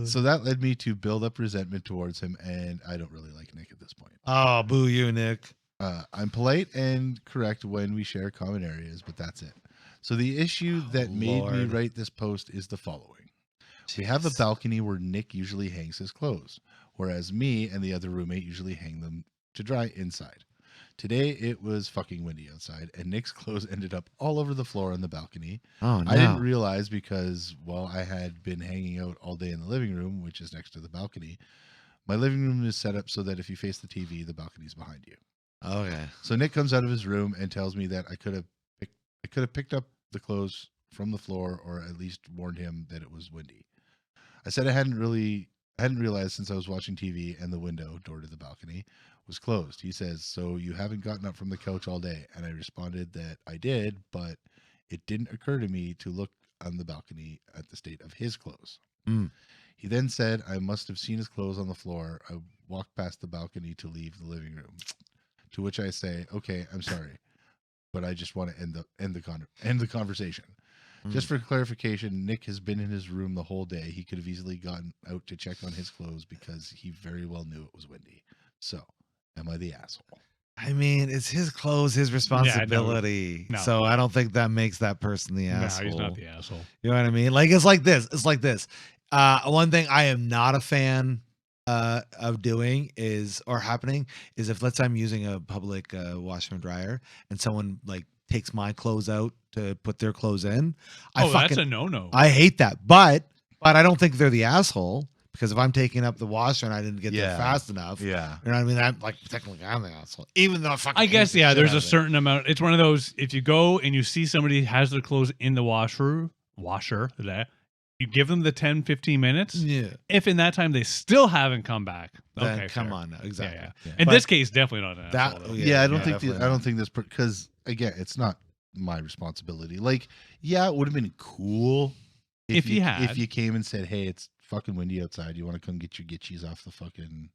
So that led me to build up resentment towards him, and I don't really like Nick at this point. Oh, boo you, Nick. I'm polite and correct when we share common areas, but that's it. So the issue that made me Lord. write this post is the following. We have a balcony where Nick usually hangs his clothes, whereas me and the other roommate usually hang them to dry inside. Today it was fucking windy outside, and Nick's clothes ended up all over the floor on the balcony. Oh, no. I didn't realize because, well, I had been hanging out all day in the living room, which is next to the balcony. My living room is set up so that if you face the TV, the balcony's behind you. Okay. So Nick comes out of his room and tells me that I could have picked up the clothes from the floor, or at least warned him that it was windy. I said I hadn't realized since I was watching TV and the window door to the balcony was closed. He says, "So you haven't gotten up from the couch all day?" And I responded that I did, but it didn't occur to me to look on the balcony at the state of his clothes. Mm. He then said I must have seen his clothes on the floor. I walked past the balcony to leave the living room. To which I say, "Okay, I'm sorry, but I just want to end the conversation." Just for clarification, Nick has been in his room the whole day. He could have easily gotten out to check on his clothes because he very well knew it was windy. So, am I the asshole? I mean, it's his clothes, his responsibility. no. So I don't think that makes that person the asshole. No, he's not the asshole. You know what I mean? Like it's like this. It's like this. One thing I am not a fan of doing is if let's say I'm using a public washer and dryer and someone like takes my clothes out to put their clothes in. That's a no-no. I hate that. But I don't think they're the asshole because if I'm taking up the washer and I didn't get there fast enough, Yeah. you know what I mean? I'm like technically I'm the asshole. Even though I guess, yeah, there's a certain amount. It's one of those, if you go and you see somebody has their clothes in the washer, you give them the 10, 15 minutes. Yeah. If in that time they still haven't come back, Then okay, come fair. on now. Exactly. Yeah. In But this case, definitely not an that- asshole. though. Yeah, I don't think this, definitely because again, it's not my responsibility. Like, yeah, it would have been cool If you had. if you came and said, "Hey, it's fucking windy outside. You want to come get your gitchies off the fucking,"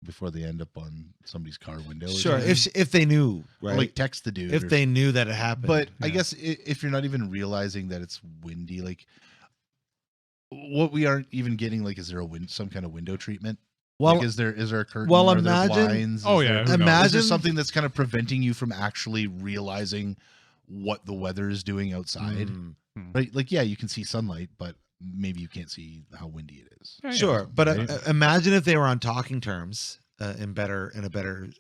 before they end up on somebody's car window. or Sure. something. If they knew, Or, right? like text the dude. if or they knew that it happened. But I Yeah. guess if you're not even realizing that it's windy, like what we aren't even getting, like, is there some kind of window treatment? well, Like, is there a curtain? well, Are there imagine- blinds? Oh, Is yeah, there- who knows? Is there Imagine- something that's kind of preventing you from actually realizing what the weather is doing outside. Right? Like, yeah, you can see sunlight, but maybe you can't see how windy it is. Yeah, Sure, but right? imagine if they were on talking terms in a better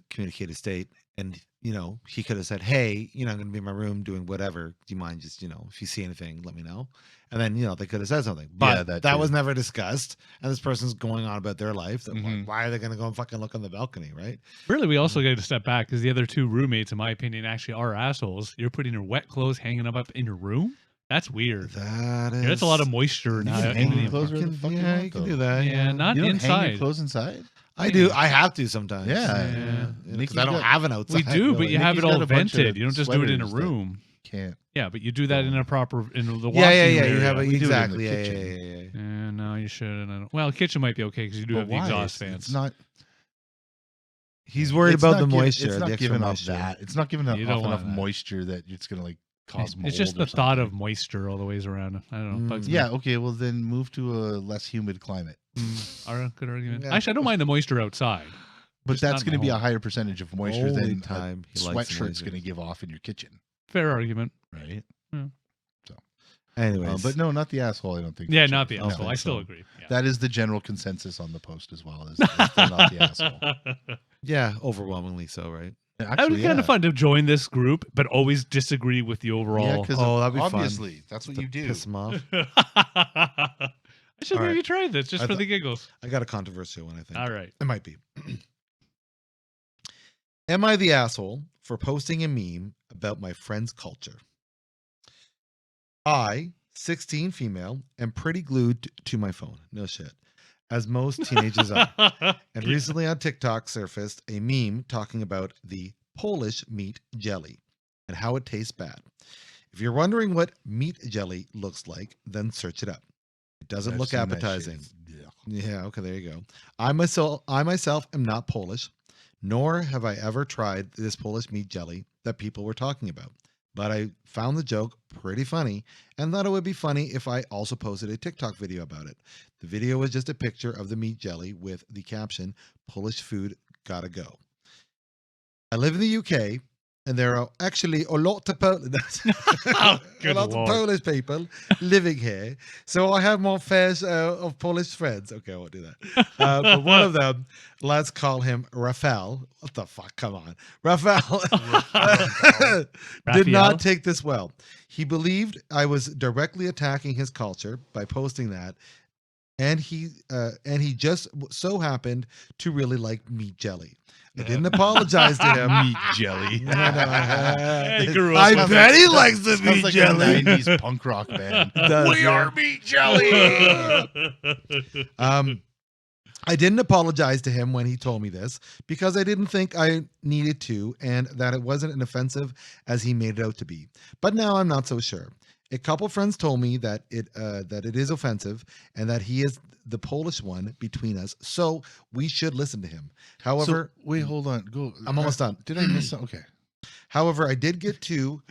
communicated state, and he could have said, "Hey, I'm going to be in my room doing whatever. Do you mind just if you see anything, let me know." And then they could have said something, but Yeah, that was never discussed. And this person's going on about their life. So Mhm. why are they going to go and fucking look on the balcony, right? Really, we also got to step back because the other two roommates, in my opinion, actually are assholes. You're putting your wet clothes hanging up in your room. That's weird. That is. Yeah, that's a lot of moisture. You Now can in hang the your clothes where the fuck you Yeah, want, you can though. do that. Yeah, not You don't hang your inside. clothes inside? I do. I have to sometimes. Yeah. because Nikki's I don't got- have an outside. We do, but really. you have Nikki's it all got a bunch of vented. You don't just do it in a sweaters that- room. Can't. Yeah, but you do that in a proper in the washing Yeah. area. You have We do it in the exactly. Yeah, kitchen. yeah. Yeah, no, you shouldn't. Well, kitchen might be okay because you do But have the why? exhaust It's fans. not. He's worried It's about not the giving- moisture. It's the not extra giving off moisture. that. It's not giving off You don't want enough that. moisture that it's going to like cause mold. It's just or the thought of something. moisture all the ways around. I don't know. Bugs me. Yeah. Okay. Well, then move to a less humid climate. Good argument. Yeah. Actually, I don't mind the moisture outside. But Just that's not in going to the be a home. higher percentage of moisture Only than time a he likes sweatshirt's moisture. going to give off in your kitchen, Fair argument. right? Anyways, But no, not the asshole. I don't think. Yeah, for not sure. the No, asshole. I still so agree. Yeah. That is the general consensus on the post as well. Is they're not the asshole. yeah, overwhelmingly so, right? That Actually, would be kind yeah. of fun to join this group, but always disagree with the Yeah, overall. because that'd be fun. obviously that's what To you do. Piss him off. I should All maybe right. try this just I for thought- the giggles. I got a controversial one. I think All right. it might be. Am I the asshole for posting a meme about my friend's culture? I, 16 female, am pretty glued to my phone. No shit. As most teenagers are. And recently on TikTok surfaced a meme talking about the Polish meat jelly and how it tastes bad. If you're wondering what meat jelly looks like, then search it up. It doesn't I've look seen that appetizing. shit. Yeah. Yeah, okay, there you go. I myself am not Polish, nor have I ever tried this Polish meat jelly that people were talking about. But I found the joke pretty funny and thought it would be funny if I also posted a TikTok video about it. The video was just a picture of the meat jelly with the caption, "Polish food gotta go." I live in the UK, and there are actually a lot of Good Lord. Polish people living here. So I have my fair share of Polish friends. Okay, I won't do that. But one of them, let's call him Rafael. What the fuck? Come on. Rafael did Raphael? not take this well. He believed I was directly attacking his culture by posting that. And he just so happened to really like meat jelly. I didn't apologize to him. Meat jelly. He grew up I with bet it. he likes the Sounds meat like jelly. a 90s punk rock band. Does, We yeah. are meat jelly. I didn't apologize to him when he told me this because I didn't think I needed to and that it wasn't as offensive as he made it out to be. But now I'm not so sure. A couple friends told me that it is offensive and that he is the Polish one between us, so we should listen to him. However, So, wait, hold on. Go. I'm almost done. Did I miss something? Okay. However, I did get two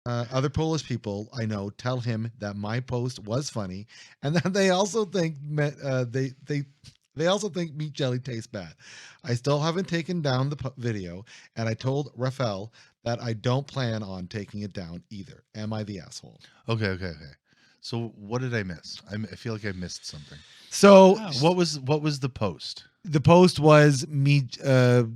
other Polish people I know tell him that my post was funny, and that they also think they also think meat jelly tastes bad. I still haven't taken down the video, and I told Rafael that I don't plan on taking it down either. Am I the asshole? Okay. So what did I miss? I feel like I missed something. So What was the post? the post was meat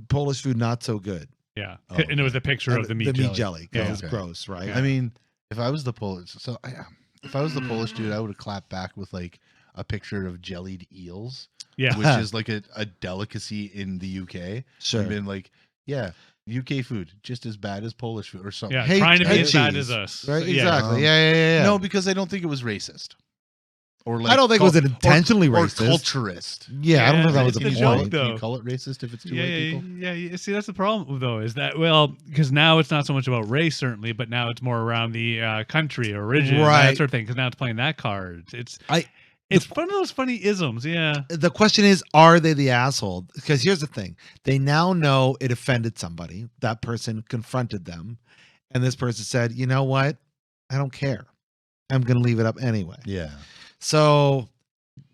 Polish food not so good. Yeah. Oh, And it was a picture of the meat jelly. 'Cause Yeah. it's Okay. gross, right? Yeah. I mean, if I was the Polish, if I was the Polish dude, I would have clapped back with like a picture of jellied eels, Yeah. which is like a delicacy in the UK. Sure. And been like, yeah, UK food just as bad as Polish food or something. Yeah. Hey- Trying to be hey, as bad cheese. as us. Right? So, yeah. Exactly. Yeah. No, because I don't think it was racist. Or like I don't think it was intentionally or racist. culturist. Yeah, I don't Yeah, think that was it's the the point. joke, Can though. you call it racist if it's two Yeah, white yeah, people? yeah. See, that's the problem, though, is that, well, because now it's not so much about race, certainly, but now it's more around the country, origin, Right. that sort of thing, because now it's playing that card. It's I- one of those funny isms, yeah. The question is, are they the asshole? Because here's the thing. They now know it offended somebody. That person confronted them. And this person said, you know what? I don't care. I'm going to leave it up anyway. Yeah. So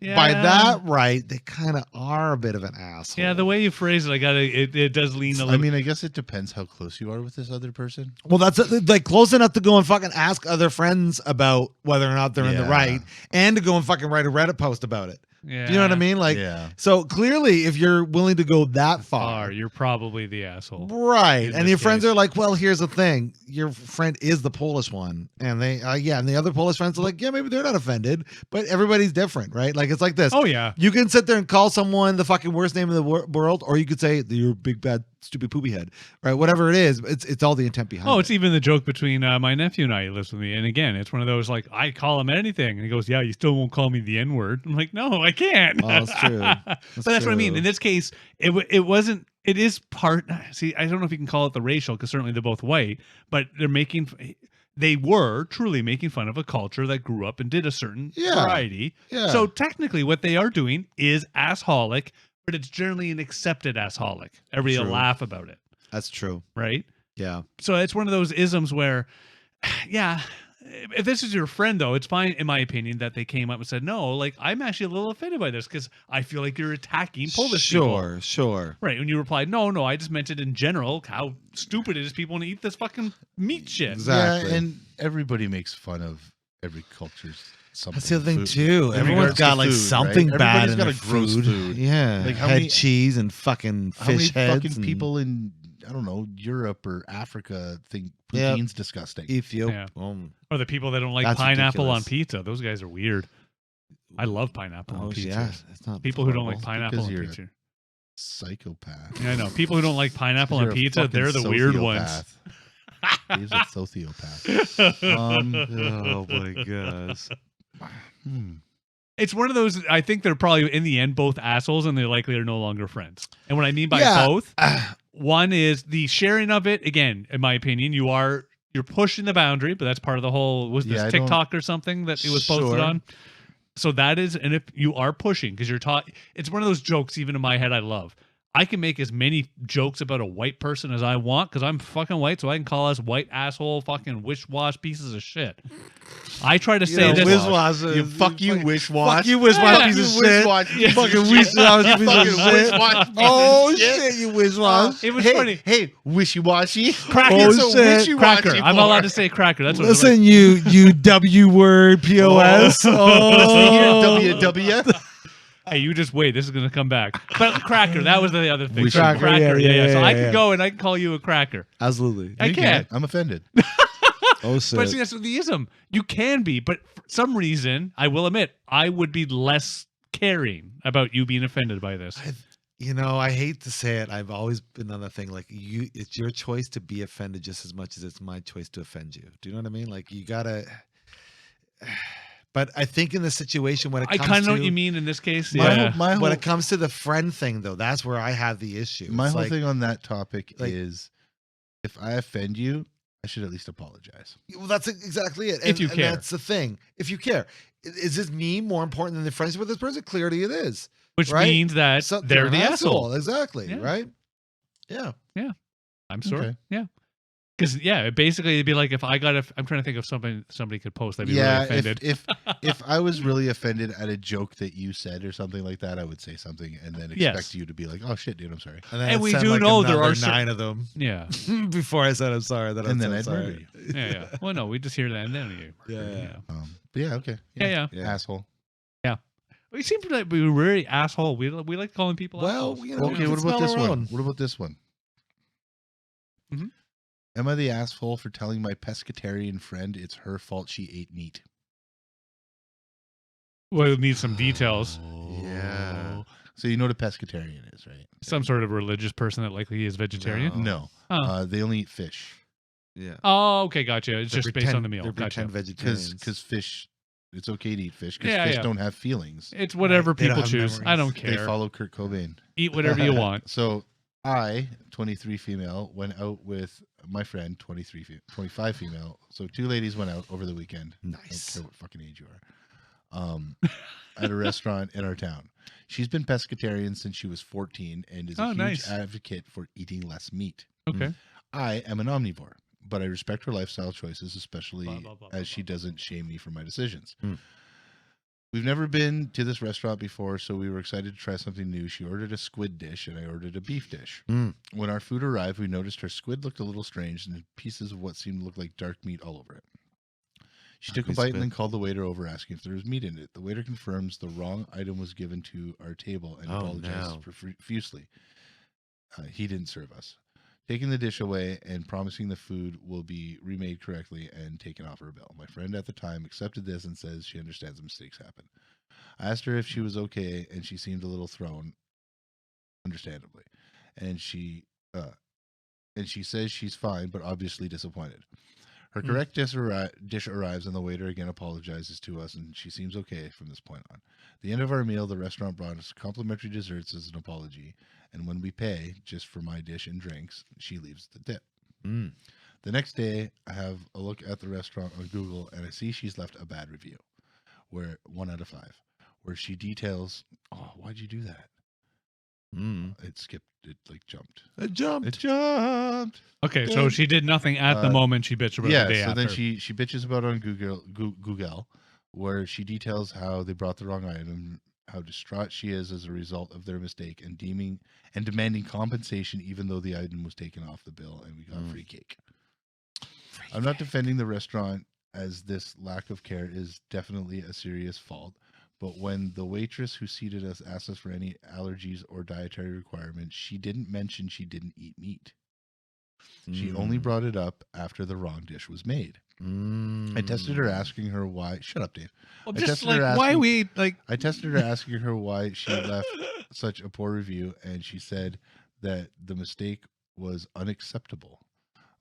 by that right, they kind of are a bit of an asshole. Yeah, the way you phrase it, it does lean a little. I mean, I guess it depends how close you are with this other person. Well, that's like close enough to go and fucking ask other friends about whether or not they're in the right, and to go and fucking write a Reddit post about it. Yeah. Do you know what I mean? Like, so clearly, if you're willing to go that far, you're probably the asshole, right? And your friends are like, "Well, here's the thing: your friend is the Polish one, and they, and the other Polish friends are like, yeah, maybe they're not offended, but everybody's different, right? Like, it's like this. Oh yeah, you can sit there and call someone the fucking worst name in the world, or you could say you're a big bad stupid poopy head, right? Whatever it is, it's all the intent behind it. Oh, it's even the joke between my nephew and I. He lives with me, and again, it's one of those like I call him anything, and he goes, "Yeah, you still won't call me the N-word." I'm like, "No, I can't." Oh, that's true. But that's what I mean. In this case, it wasn't. It is part. See, I don't know if you can call it the racial because certainly they're both white, but they were truly making fun of a culture that grew up and did a certain variety. Yeah. So technically, what they are doing is assholic, but it's generally an accepted assholic. Everybody will laugh about it. That's true. Right? Yeah. So it's one of those isms where, if this is your friend, though, it's fine, in my opinion, that they came up and said, no, like, I'm actually a little offended by this because I feel like you're attacking Polish people. Sure. Right. When you replied, no, I just meant it in general, how stupid it is people want to eat this fucking meat shit. Exactly. Yeah, and everybody makes fun of every culture's something. That's the other thing, too. Everyone's got, like, something bad in their food. Yeah. Like, how many cheese and fucking fish heads. How many fucking people in, I don't know, Europe or Africa think poutine's disgusting? Ethiopia. Or the people that don't like pineapple on pizza. Those guys are weird. I love pineapple on pizza. Yeah, it's not people who don't like pineapple on pizza. Psychopath. Yeah, I know. People who don't like pineapple on pizza, they're the weird ones. He's a sociopath. Oh my gosh. It's one of those, I think they're probably, in the end, both assholes, and they likely are no longer friends. And what I mean by both, one is the sharing of it, again, in my opinion, you're pushing the boundary, but that's part of the whole, was this TikTok or something that it was posted on? So that is, and if you are pushing, because you're taught, it's one of those jokes, even in my head, I love. I can make as many jokes about a white person as I want because I'm fucking white, so I can call us white asshole fucking wish-wash pieces of shit. I try to say this. Fuck you, wish-wash. Fuck you, wish-wash piece of shit. Fucking wish-wash piece of shit. Oh, shit, you wish-wash. It was funny. Hey, wishy-washy. Cracker. Oh, shit. Cracker. I'm not allowed to say cracker. That's what Listen, you W word POS. Oh. WW. Hey, you just wait. This is going to come back. But cracker, that was the other thing. Cracker, yeah. So I can go and I can call you a cracker. Absolutely. I can. I'm offended. Oh, shit. But see, that's the ism. You can be, but for some reason, I will admit, I would be less caring about you being offended by this. I hate to say it. I've always been on the thing, like, it's your choice to be offended just as much as it's my choice to offend you. Do you know what I mean? Like, you got to... But I think in the situation when it comes to... I kind of know what you mean in this case. When it comes to the friend thing, though, that's where I have the issue. My whole thing on that topic is if I offend you, I should at least apologize. Well, that's exactly it. If you care. And that's the thing. If you care. Is this me more important than the friendship with this person? Clearly it is. Which means that they're the asshole. Exactly, right? Yeah. Yeah. I'm sorry. Okay. Yeah. Because basically it'd be like if I got I'm trying to think of somebody could post. I'd be really offended. If I was really offended at a joke that you said or something like that, I would say something and then expect you to be like, "Oh shit, dude, I'm sorry." And we do know there are 9 of them. Yeah. Before I said I'm sorry, then I'd murder you. Yeah. Well, no, we just hear that and then you. Yeah. But okay. Yeah. Asshole. Yeah. We seem to be really asshole. We like calling people assholes. Okay. What about this one? What about this one? Mm-hmm. Am I the asshole for telling my pescatarian friend it's her fault she ate meat? Well, we'll need some details. Yeah. So you know what a pescatarian is, right? Some sort of religious person that likely is vegetarian? No. They only eat fish. Yeah. Oh, okay, gotcha. It's just based on the meal. They're pretend vegetarians. Because fish, it's okay to eat fish because fish don't have feelings. It's whatever people choose. I don't care. They follow Kurt Cobain. Eat whatever you want. So I, 23 female, went out with my friend, 25 female. So 2 ladies went out over the weekend. Nice. I don't care what fucking age you are. At a restaurant in our town. She's been pescatarian since she was 14 and is a huge advocate for eating less meat. Okay. I am an omnivore, but I respect her lifestyle choices, especially as she doesn't shame me for my decisions. We've never been to this restaurant before, so we were excited to try something new. She ordered a squid dish, and I ordered a beef dish. When our food arrived, we noticed her squid looked a little strange, and pieces of what seemed to look like dark meat all over it. She took a bite and then called the waiter over, asking if there was meat in it. The waiter confirms the wrong item was given to our table and apologizes profusely. He didn't serve us. Taking the dish away and promising the food will be remade correctly and taken off her bill. My friend at the time accepted this and says she understands the mistakes happen. I asked her if she was okay, and she seemed a little thrown, understandably. And she says she's fine, but obviously disappointed. Her correct dish arrives, and the waiter again apologizes to us, and she seems okay from this point on. At the end of our meal, the restaurant brought us complimentary desserts as an apology, and when we pay, just for my dish and drinks, she leaves the tip. The next day, I have a look at the restaurant on Google, and I see she's left a bad review, where 1 out of 5, where she details, oh, why'd you do that? It skipped. It jumped. It jumped. Okay, so she did nothing at the moment. She bitched about the day after. Then she bitches about it on Google, where she details how they brought the wrong item, how distraught she is as a result of their mistake, and demanding compensation even though the item was taken off the bill and we got free cake. I'm not defending the restaurant, as this lack of care is definitely a serious fault. But when the waitress who seated us asked us for any allergies or dietary requirements, she didn't mention she didn't eat meat. She only brought it up after the wrong dish was made. I tested her, asking her why. Shut up, Dave. Well, just like why we like. I tested her, asking her why she left such a poor review, and she said that the mistake was unacceptable.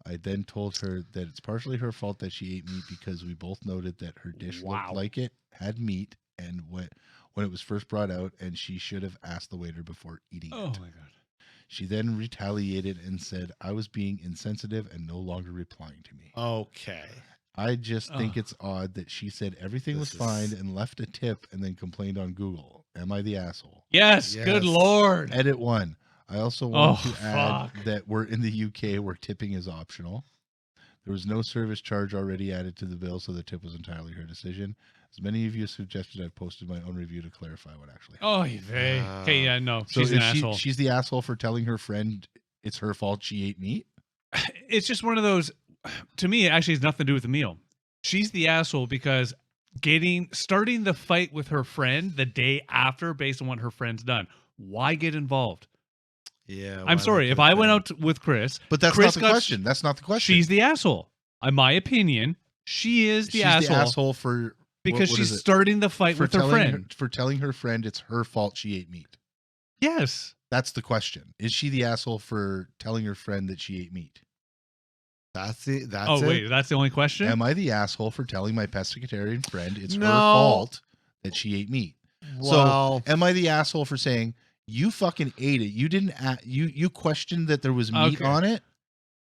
I then told her that it's partially her fault that she ate meat because we both noted that her dish looked like it had meat. And when it was first brought out, and she should have asked the waiter before eating it. Oh my God. She then retaliated and said I was being insensitive and no longer replying to me. Okay. I just think it's odd that she said everything was fine and left a tip and then complained on Google. Am I the asshole? Yes. Good Lord. Edit 1. I also want to add that we're in the UK where tipping is optional. There was no service charge already added to the bill, so the tip was entirely her decision. As many of you suggested, I've posted my own review to clarify what actually happened. Okay, yeah, no. So she's an asshole. She's the asshole for telling her friend it's her fault she ate meat? It's just one of those, to me, it actually has nothing to do with the meal. She's the asshole because starting the fight with her friend the day after based on what her friend's done. Why get involved? Yeah. I'm sorry. If I went out with Chris. But that's not the question. That's not the question. She's the asshole. In my opinion, she is the asshole. She's the asshole for... Because she's starting the fight with her friend. For telling her friend it's her fault she ate meat. Yes. That's the question. Is she the asshole for telling her friend that she ate meat? That's wait, that's the only question? Am I the asshole for telling my pescatarian friend it's her fault that she ate meat? Well, so am I the asshole for saying you fucking ate it? You didn't you questioned that there was meat on it?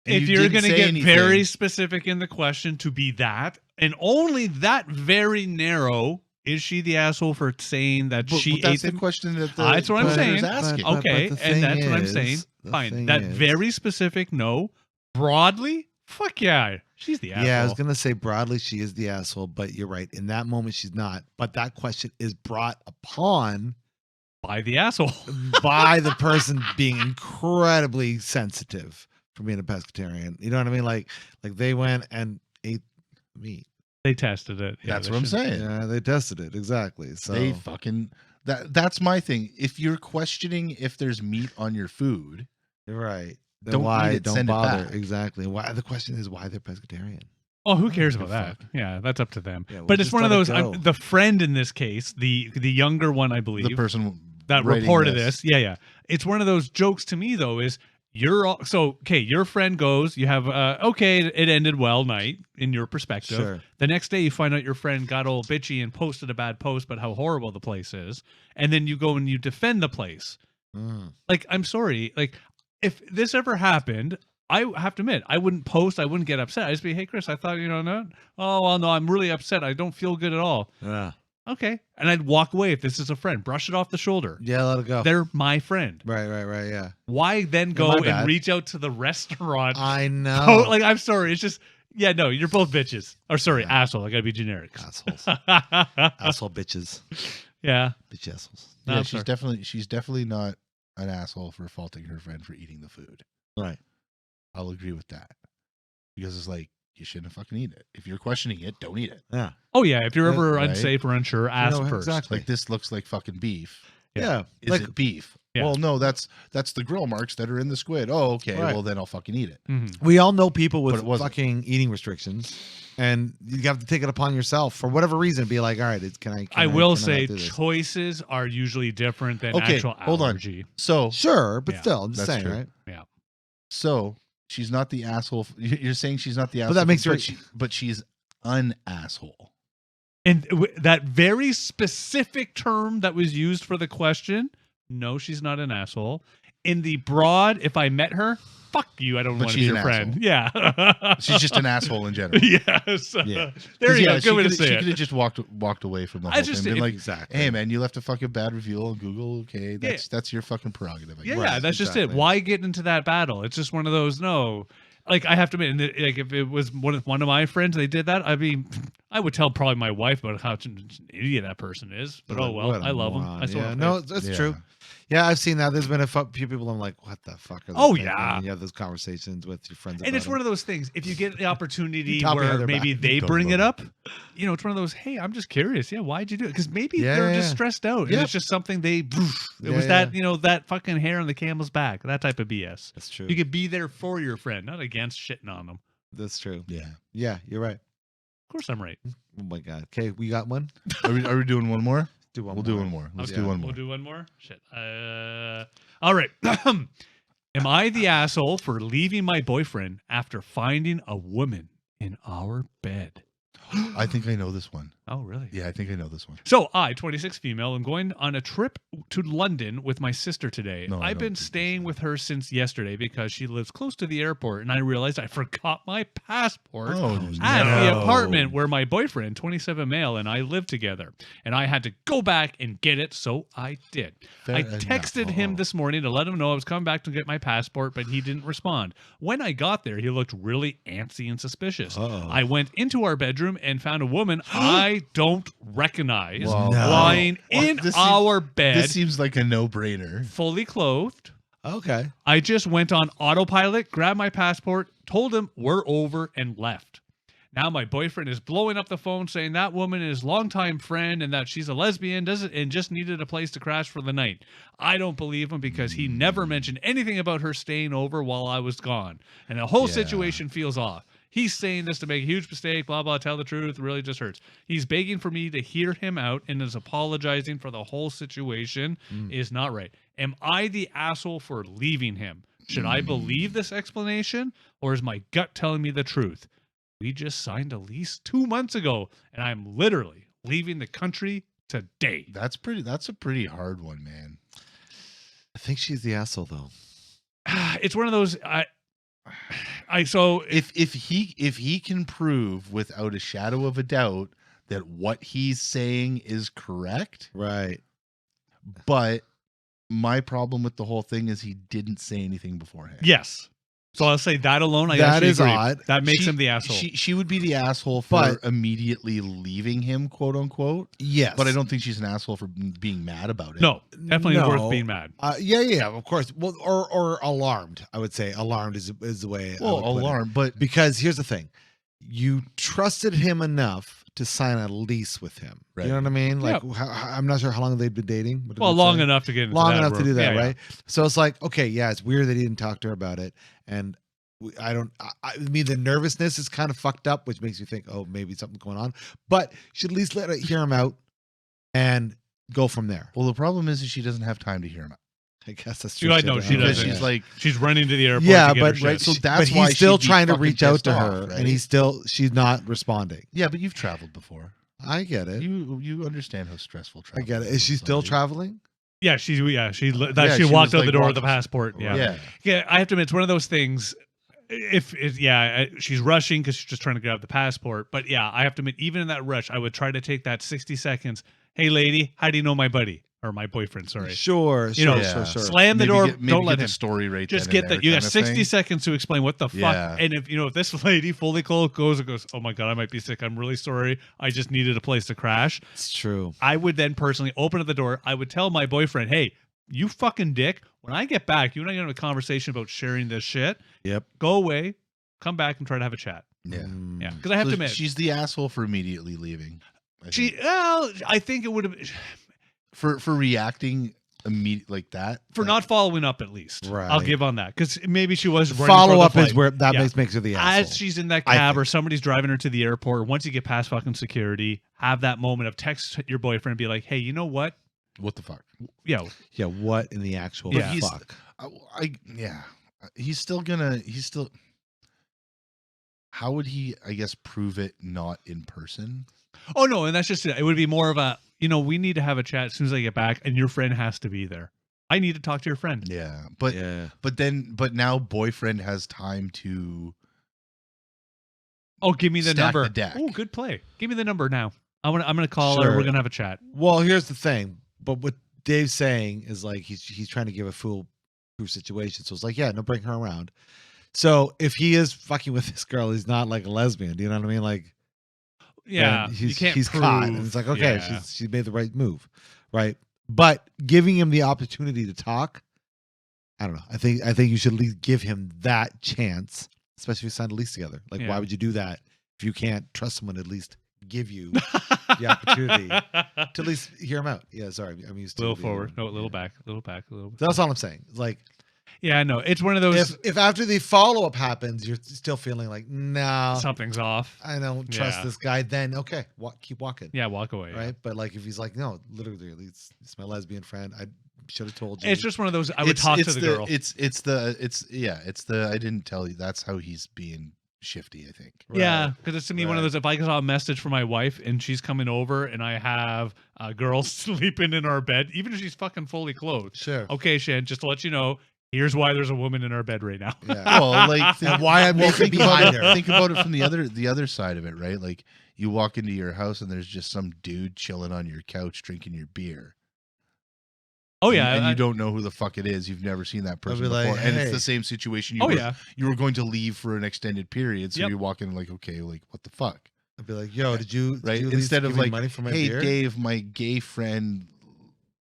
If you're going to get very specific in the question to be that, and only that very narrow, is she the asshole for saying that she ate that's the question that that's what I'm saying. Asking. Okay, and that's what I'm saying. Fine. That very specific, no. Broadly, fuck yeah. She's the asshole. Yeah, I was going to say broadly she is the asshole, but you're right. In that moment, she's not. But that question is brought upon by the asshole. By the person being incredibly sensitive for being a pescatarian. You know what I mean? Like they went and ate meat. They tested it. Yeah, that's what I'm saying. Yeah, they tested it. Exactly. So they fucking that's my thing. If you're questioning if there's meat on your food, you're right. Then don't why eat it, don't send bother? it back. Exactly. Why the question is why they're pescatarian. Oh, who cares about that? Yeah, that's up to them. Yeah, we'll but it's just one of let those. it go. The friend in this case, the younger one, I believe, the person that writing reported this. Yeah. It's one of those jokes to me, though. Is your friend goes, you have it ended well night in your perspective. Sure. The next day you find out your friend got all bitchy and posted a bad post about how horrible the place is, and then you go and you defend the place. Like, I'm sorry, like if this ever happened, I have to admit I wouldn't post, I wouldn't get upset. I'd just be, hey Chris, I thought no, oh well, no, I'm really upset. I don't feel good at all. Yeah. Okay, and I'd walk away if this is a friend. Brush it off the shoulder. Yeah, let it go. They're my friend. Right. Yeah. Why then go and reach out to the restaurant? I know. Like, I'm sorry. It's just, Yeah, no, you're both bitches. Or sorry, asshole. I gotta be generic. Assholes. Asshole bitches. Yeah. Bitch assholes. No, Yeah, I'm she's sorry. definitely not an asshole for faulting her friend for eating the food. Right. I'll agree with that. Because it's like, you shouldn't fucking eat it. If you're questioning it, don't eat it. Yeah. Oh yeah, if you're ever Right. unsafe or unsure, ask know, first. exactly. Like, this looks like fucking beef. Yeah. Is it beef? Yeah. Well, no, that's the grill marks that are in the squid. Oh, okay. Right. Well, then I'll fucking eat it. Mhm. We all know people But with it wasn't. fucking eating restrictions, and you have to take it upon yourself for whatever reason. Be like, all right, I will can say not do this? choices are usually different than Okay, actual hold on. allergy. So, Sure, but Yeah, still, I'm just that's saying, true. right? Yeah. so she's not the asshole. You're saying she's not the asshole. that makes her- but she's an asshole. And that very specific term that was used for the question, no, she's not an asshole. In the broad, if I met her, fuck you, I don't But want to be she's your an friend. asshole. Yeah. She's just an asshole in general. Yes. Yeah. There you Yeah, go. Good way to she say could it. have just walked away from the I whole just- thing. Been if- like, Exactly. hey man, you left a fucking bad review on Google. Okay, that's your fucking prerogative. I Yeah, guess. yeah, that's just it. exactly. Why get into that battle? It's just one of those. No, like I have to admit, and like if it was one of my friends, they did that. I mean, I would tell probably my wife about how an idiot that person is. But oh well, What a I love them. moron. I still yeah. love No, them. that's Yeah. true. Yeah, I've seen that. There's been a few people. I'm like, what the fuck are they Oh, thinking? yeah. And you have those conversations with your friends. And it's one of those things. If you get the opportunity You taught me how where they're maybe back. they Don't bring love it it. up, it's one of those. Hey, I'm just curious. Yeah, why'd you do it? Because maybe Yeah, they're yeah, just yeah. stressed out, and Yep. it's just something they. It Yeah, was yeah. that that fucking hair on the camel's back. That type of BS. That's true. You could be there for your friend, not against shitting on them. That's true. Yeah. Yeah, you're right. Of course, I'm right. Oh my god. Okay, we got one. Are we doing one more? Do one. We'll do one more. Let's Okay, do one more. We'll do one more. Shit. All right. Am I the asshole for leaving my boyfriend after finding a woman in our bed? I think I know this one. Oh, really? Yeah, I think I know this one. So I, 26 female, am going on a trip to London with my sister today. No, I I've don't been think this staying is- with her since yesterday because she lives close to the airport, and I realized I forgot my passport Oh, at the no. apartment where my boyfriend, 27 male, and I live together. And I had to go back and get it, so I did. Fair I enough. texted him this morning to let him know I was coming back to get my passport, but he didn't respond. When I got there, he looked really antsy and suspicious. Uh-oh. I went into our bedroom and found a woman I don't recognize Wow. No. lying Well, in this our bed, This seems like a no-brainer. fully clothed. Okay. I just went on autopilot, grabbed my passport, told him we're over, and left. Now my boyfriend is blowing up the phone saying that woman is longtime friend and that she's a lesbian, and just needed a place to crash for the night. I don't believe him because he never mentioned anything about her staying over while I was gone. And the whole Yeah. situation feels off. He's saying this to make a huge mistake, blah, blah, tell the truth, it really just hurts. He's begging for me to hear him out and is apologizing for the whole situation is not right. Am I the asshole for leaving him? Should I believe this explanation or is my gut telling me the truth? We just signed a lease 2 months ago and I'm literally leaving the country today. That's a pretty hard one, man. I think she's the asshole though. It's one of those so If he can prove without a shadow of a doubt that what he's saying is correct, Right. but my problem with the whole thing is he didn't say anything beforehand. yes. So I'll say that alone. I That actually is agree. odd. That makes She- him the asshole. She would be the asshole for But- immediately leaving him, quote unquote. Yes. But I don't think she's an asshole for being mad about it. no, definitely No. worth being mad. Yeah, of course. Well, or alarmed. I would say alarmed is the way. I Well, would put it. alarm, but Because here's the thing, you trusted him enough to sign a lease with him. Right. You know what I mean? Like, Yep. I'm not sure how long they've been dating. What did Well, it long say? enough to get into long that enough to room. do that, Yeah, yeah. right? So it's like, okay, yeah, it's weird that he didn't talk to her about it, and I mean, the nervousness is kind of fucked up, which makes you think, oh, maybe something's going on. But you should at least let her hear him out and go from there. well, the problem is that she doesn't have time to hear him out. I guess that's She- true. I know, she Because doesn't. she's like, She's running to the airport. Yeah, to get but her right, shit. so that's but why he's still she'd be trying to fucking reach out pissed to off, her, right? and she's not responding. yeah, but you've traveled before. I get it. You understand how stressful I travel get it. Is she still traveling? traveling? yeah, she Yeah, she she walked was, out like, the door with the walking- passport. Yeah. Yeah. Yeah, I have to admit, it's one of those things. She's rushing because she's just trying to grab the passport. But yeah, I have to admit, even in that rush, I would try to take that 60 seconds. Hey, lady, how do you know my buddy? or my boyfriend, sorry. Sure, You know, sure. Slam the Maybe door. maybe Don't let the him. story right. Just then and get there that. You got kind of 60 thing. seconds to explain what the fuck. Yeah. And if this lady fully clothed goes, oh my God, I might be sick. I'm really sorry. I just needed a place to crash. It's true. I would then personally open up the door. I would tell my boyfriend, hey, you fucking dick. When I get back, you and I gonna have a conversation about sharing this shit. Yep. Go away. Come back and try to have a chat. Yeah. Yeah. Because I have So to admit, she's the asshole for immediately leaving. I think it would have For reacting immediately like that. for not following up at least. Right. I'll give on that because maybe she was running Follow for the up is flight. where that Yeah. makes her the asshole. As she's in that I cab think. or somebody's driving her to the airport, once you get past fucking security, have that moment of text your boyfriend and be like, hey, you know what? What the fuck? Yeah. Yeah, what in the actual Yeah. fuck? He's still. How would he? I guess prove it not in person. Oh, no. And that's just it. It would be more of a, we need to have a chat as soon as I get back and your friend has to be there. I need to talk to your friend. Yeah, but now boyfriend has time to. Oh, give me the Stack number. the deck. Oh, good play. Give me the number now. I'm gonna call her. Sure. We're gonna have a chat. Well, here's the thing. But what Dave's saying is like he's trying to give a foolproof situation. So it's like, yeah, no, bring her around. So if he is fucking with this girl, he's not like a lesbian. Do you know what I mean? Like, Yeah, then you can't he's prove. caught, and it's like, okay, Yeah. she made the right move, right? But giving him the opportunity to talk, I don't know. I think you should at least give him that chance, especially if you signed a lease together. Like, Yeah. why would you do that if you can't trust someone to at least give you the opportunity to at least hear him out? Yeah, sorry, I'm used to little being- forward, no, a little yeah. back, a little back, a little. That's all I'm saying. It's like, Yeah, no, it's one of those. if after the follow up happens, you're still feeling like, no, Something's off. I don't trust Yeah. this guy. Then okay, keep walking. Yeah, walk away. Right. But like, if he's like, no, literally, it's my lesbian friend. I should have told you. It's just one of those. I would talk to the girl. It's the. I didn't tell you. That's how he's being shifty. I think. Yeah, because it's to me one of Right. those. If I saw a message from my wife and she's coming over and I have a girl sleeping in our bed, even if she's fucking fully clothed. Sure. Okay, Shan, just to let you know, here's why there's a woman in our bed right now. Yeah. Well, like And why I'm making think about behind it. her. Think about it from the other side of it, right? Like you walk into your house and there's just some dude chilling on your couch drinking your beer. Oh yeah, and you don't know who the fuck it is. You've never seen that person be before, like, and hey. it's the same situation. Oh, yeah. You were going to leave for an extended period, so Yep. you walk in like, okay, like what the fuck, I'd be like, yo, did you right? at least Instead give of me like, money for my hey beer? Dave, my gay friend,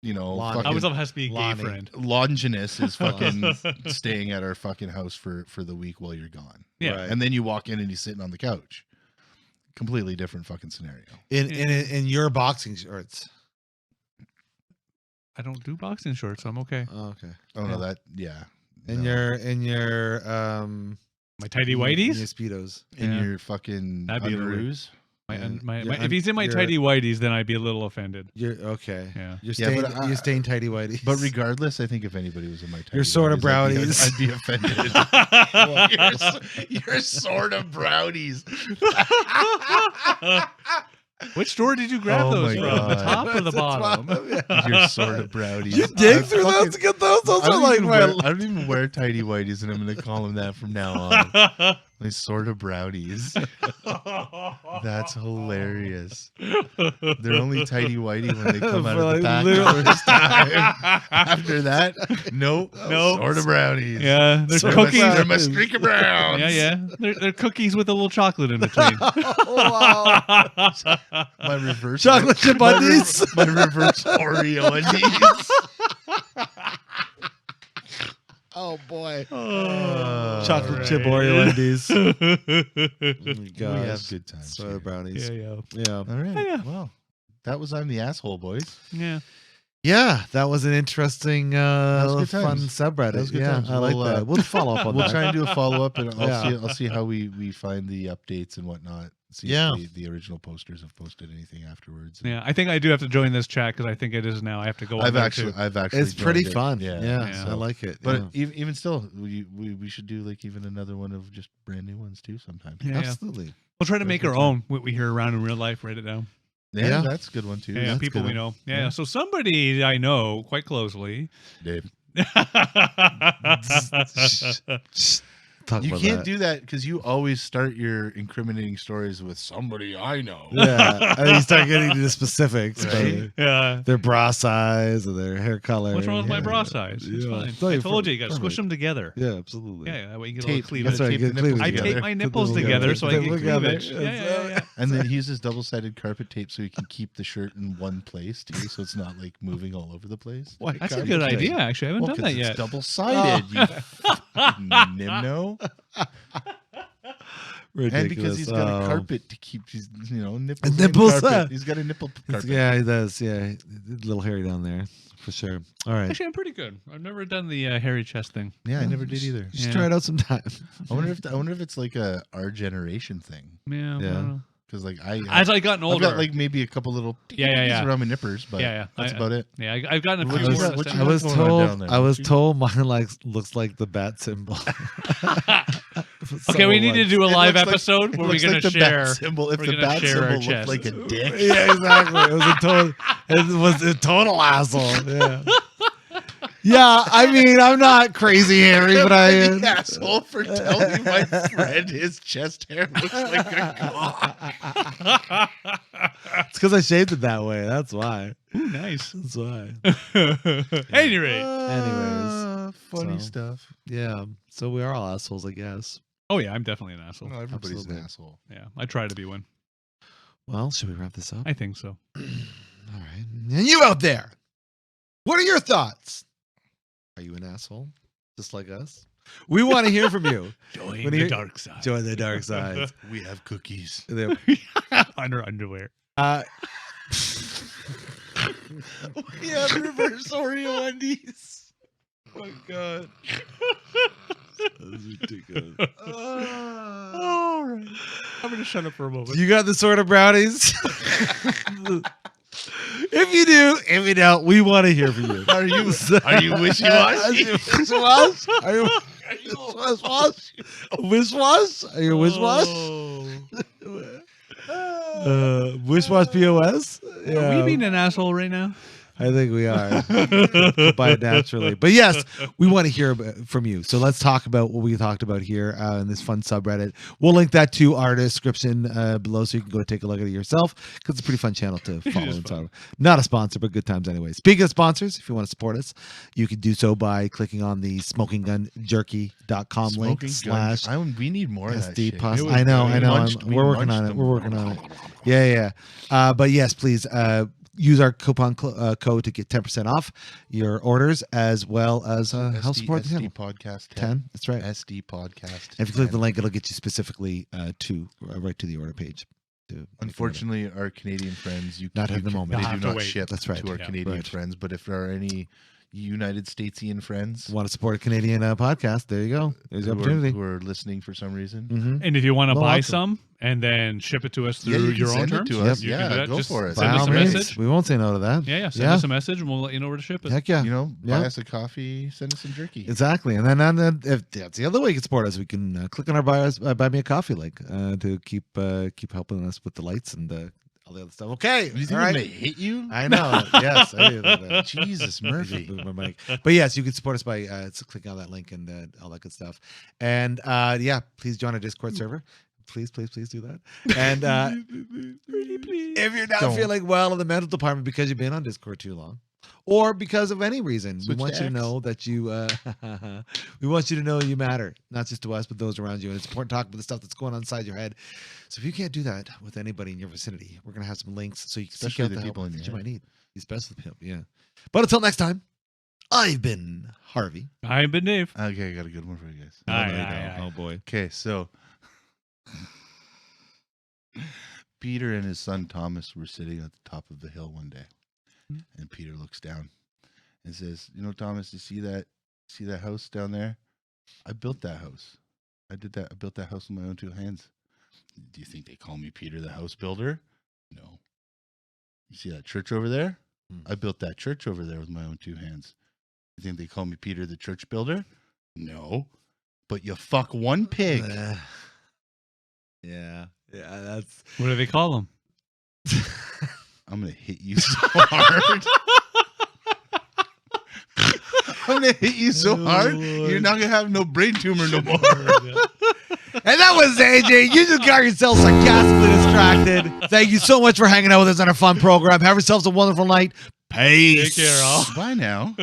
Lonnie. I fucking was up has to be a gay Lonnie. friend. Longinus is fucking staying at our fucking house for the week while you're gone. Yeah. Right. And then you walk in and he's sitting on the couch. Completely different fucking scenario. In your boxing shorts. I don't do boxing shorts. So I'm okay. Oh, okay. Oh no, that In No. your My tighty in your whities. speedos. in Yeah. your fucking That'd be a little underoos. If he's in my tighty whities, then I'd be a little offended. You're okay. Yeah. You're Yeah, staying. but you're staying tighty whities. But regardless, I think if anybody was in my tighty You're sort of whities, brownies. I'd be offended. you're sort of brownies. Which store did you grab Oh those my from? The God. top or the bottom? You're sort of brownies. you dig I'm through fucking- those to get those. Those I are don't like even my. wear- I don't even wear tighty whities, and I'm going to call them that from now on. They sort of brownies. That's hilarious. They're only tighty whitey when they come out of the pack the first time. After that, nope. Sort of brownies. Yeah, there's Sort of cookies. They're my streaky browns. Yeah. They're cookies with a little chocolate in between. Oh, wow. My reverse Chocolate chip undies. My reverse Oreo undies. Oh boy. Oh, Chocolate chip right. Oreo undies. Oh my We gosh. have good times. Soda here. brownies. Yeah. Yeah. All right. Yeah. Well, that was I'm the asshole, boys. Yeah. Yeah, that was an interesting, was good fun times. subreddit. That was good yeah, times. I like We'll, that. We'll follow up on We'll that. try and do a follow up, and Yeah. I'll see how we find the updates and whatnot. See Yeah. if the original posters have posted anything afterwards. Yeah. I think I do have to join this chat because I think it is now. I have to go. on I've there, actually too. It's pretty joined it. fun. Yeah, Yeah, Yeah. I like it. But yeah. even still, we should do like even another one of just brand new ones too sometime. Yeah. Absolutely. We'll try to make our Good time. own. What we hear around in real life, write it down. Yeah, Yeah. that's a good one too. Yeah, that's people good. we know. Yeah. Yeah. So somebody I know quite closely. Dave. Fuck talk You about can't that. do that because you always start your incriminating stories with somebody I know. Yeah, and you start getting into the specifics, Right. Yeah. their bra size or their hair color. What's wrong with my Yeah. bra size? It's Yeah. fine. No, I you're told you, you got to perfect. squish them together. Yeah, absolutely. Yeah, that way you get Tape. all You the gotta That's right, cleavage. get tape the nipples I together. tape my Put nipples them together so I Put get them together. cleavage. Yeah. And then he uses double-sided carpet tape so he can keep the shirt in one place too, so it's not like moving all over the place. Why That's a carpet good tape? idea, actually. I haven't Well, done that it's yet. double-sided. You fucking nimno. Ridiculous. And because he's got a Oh. carpet to keep his, nipples. Nipples, In carpet. He's got a nipple carpet. Yeah, he does. Yeah, a little hairy down there for sure. All right, Actually, I'm pretty good. I've never done the hairy chest thing. Yeah, I never did either. just Yeah. try it out sometime. I wonder if it's like our generation thing. Yeah. I Yeah. don't know. Because like As I gotten older. I've got like maybe a couple little Yeah. around my nippers, but Yeah. that's about it. Yeah, I've gotten a What few you more. got- what this you time. I was going on told. down there, I was Richie? told mine looks like the bat symbol. Okay, we need to do a It live looks like- episode it where we're looks gonna like the share. bat symbol. If we're the gonna bat share our symbol chest. looked like a dick, Yeah, exactly. It was a total. It was a total asshole. Yeah. Yeah, I mean, I'm not crazy, Harry, but I. the asshole for telling my friend his chest hair looks like a cock. It's because I shaved it that way. That's why. Ooh, nice. That's why. Anyway. Funny so- stuff. Yeah. So we are all assholes, I guess. Oh yeah, I'm definitely an asshole. Well, everybody's Absolutely. an asshole. Yeah, I try to be one. Well, should we wrap this up? I think so. All right. And you out there, what are your thoughts? Are you an asshole? Just like us? We want to hear from you. Join When the you- dark side. Join the dark side. We have cookies. There- Under underwear. We have reverse Oreo undies. Oh my god. That's ridiculous. All right. I'm gonna shut up for a moment. You got the sort of brownies? If you do, if you don't, we want to hear from you. Are you wishy-washy? Wish-wash? Are you wish-wash? Wish-wash? Are you wish-wash? Wish-wash POS? Are we being an asshole right now? I think we are. Quite naturally. But yes, we want to hear from you. So let's talk about what we talked about here in this fun subreddit. We'll link that to our description below so you can go take a look at it yourself because it's a pretty fun channel to follow. is and fun. talk. Not a sponsor, but good times anyway. Speaking of sponsors, if you want to support us, you can do so by clicking on the smokinggunjerky.com link / we need more of that SD shit. plus. It was I know. good. We're working on it. We're working on it. Yeah. But yes, please use our coupon code to get 10% off your orders, as well as help support the SD channel. podcast 10. That's right. SD podcast. And if you click the 10. link, it'll get you specifically right to the order page. Unfortunately, our Canadian friends, Not at the moment. They You'll do have to not wait. ship That's right. to our Yeah. Canadian Right. friends. But if there are any United Statesian friends want to support a Canadian podcast, there you go. There's the opportunity. who are listening for some reason, Mm-hmm. And if you want to No, buy awesome. some and then ship it to us Yeah, through you can your own send it terms, to us. you Yeah, can do that. go Just for it. By Send us all a means, message. we won't say no to that. Yeah. Send us a message and we'll let you know where to ship it. Heck yeah. buy us a coffee, send us some jerky. Exactly. And then if that's the other way you can support us, we can click on our buy me a coffee link to keep helping us with the lights and all the other stuff. Okay. Do you think all I'm right. gonna hit you? I know. Yes. I do that. Jesus, Murphy. My mic. But yes, you can support us by clicking on that link and all that good stuff. And please join our Discord server. Please do that. And if you're not Don't. feeling well in the mental department because you've been on Discord too long, or because of any reason, Switch we want to you to X. know that you we want you to know you matter, not just to us but those around you. And it's important to talk about the stuff that's going on inside your head. So if you can't do that with anybody in your vicinity, we're gonna have some links so you can seek Especially out the the people help in that your you might head. need. Especially the people, yeah. But until next time, I've been Harvey. I've been Dave. Okay, I got a good one for you guys. Aye, no, you aye, don't. aye. Oh boy. Okay, so Peter and his son Thomas were sitting at the top of the hill one day, and Peter looks down and says, "You know, Thomas, you see that house down there? I built that house. I built that house with my own two hands. Do you think they call me Peter the house builder? No. You see that church over there? I built that church over there with my own two hands. You think they call me Peter the church builder? No. But you fuck one pig." Yeah, that's What do they call them? I'm gonna hit you so hard. I'm gonna hit you so hard, you're not gonna have no brain tumor no more. And that was AJ. You just got yourself sarcastically distracted. Thank you so much for hanging out with us on our fun program. Have yourselves a wonderful night. Peace. Take care, all. Bye now.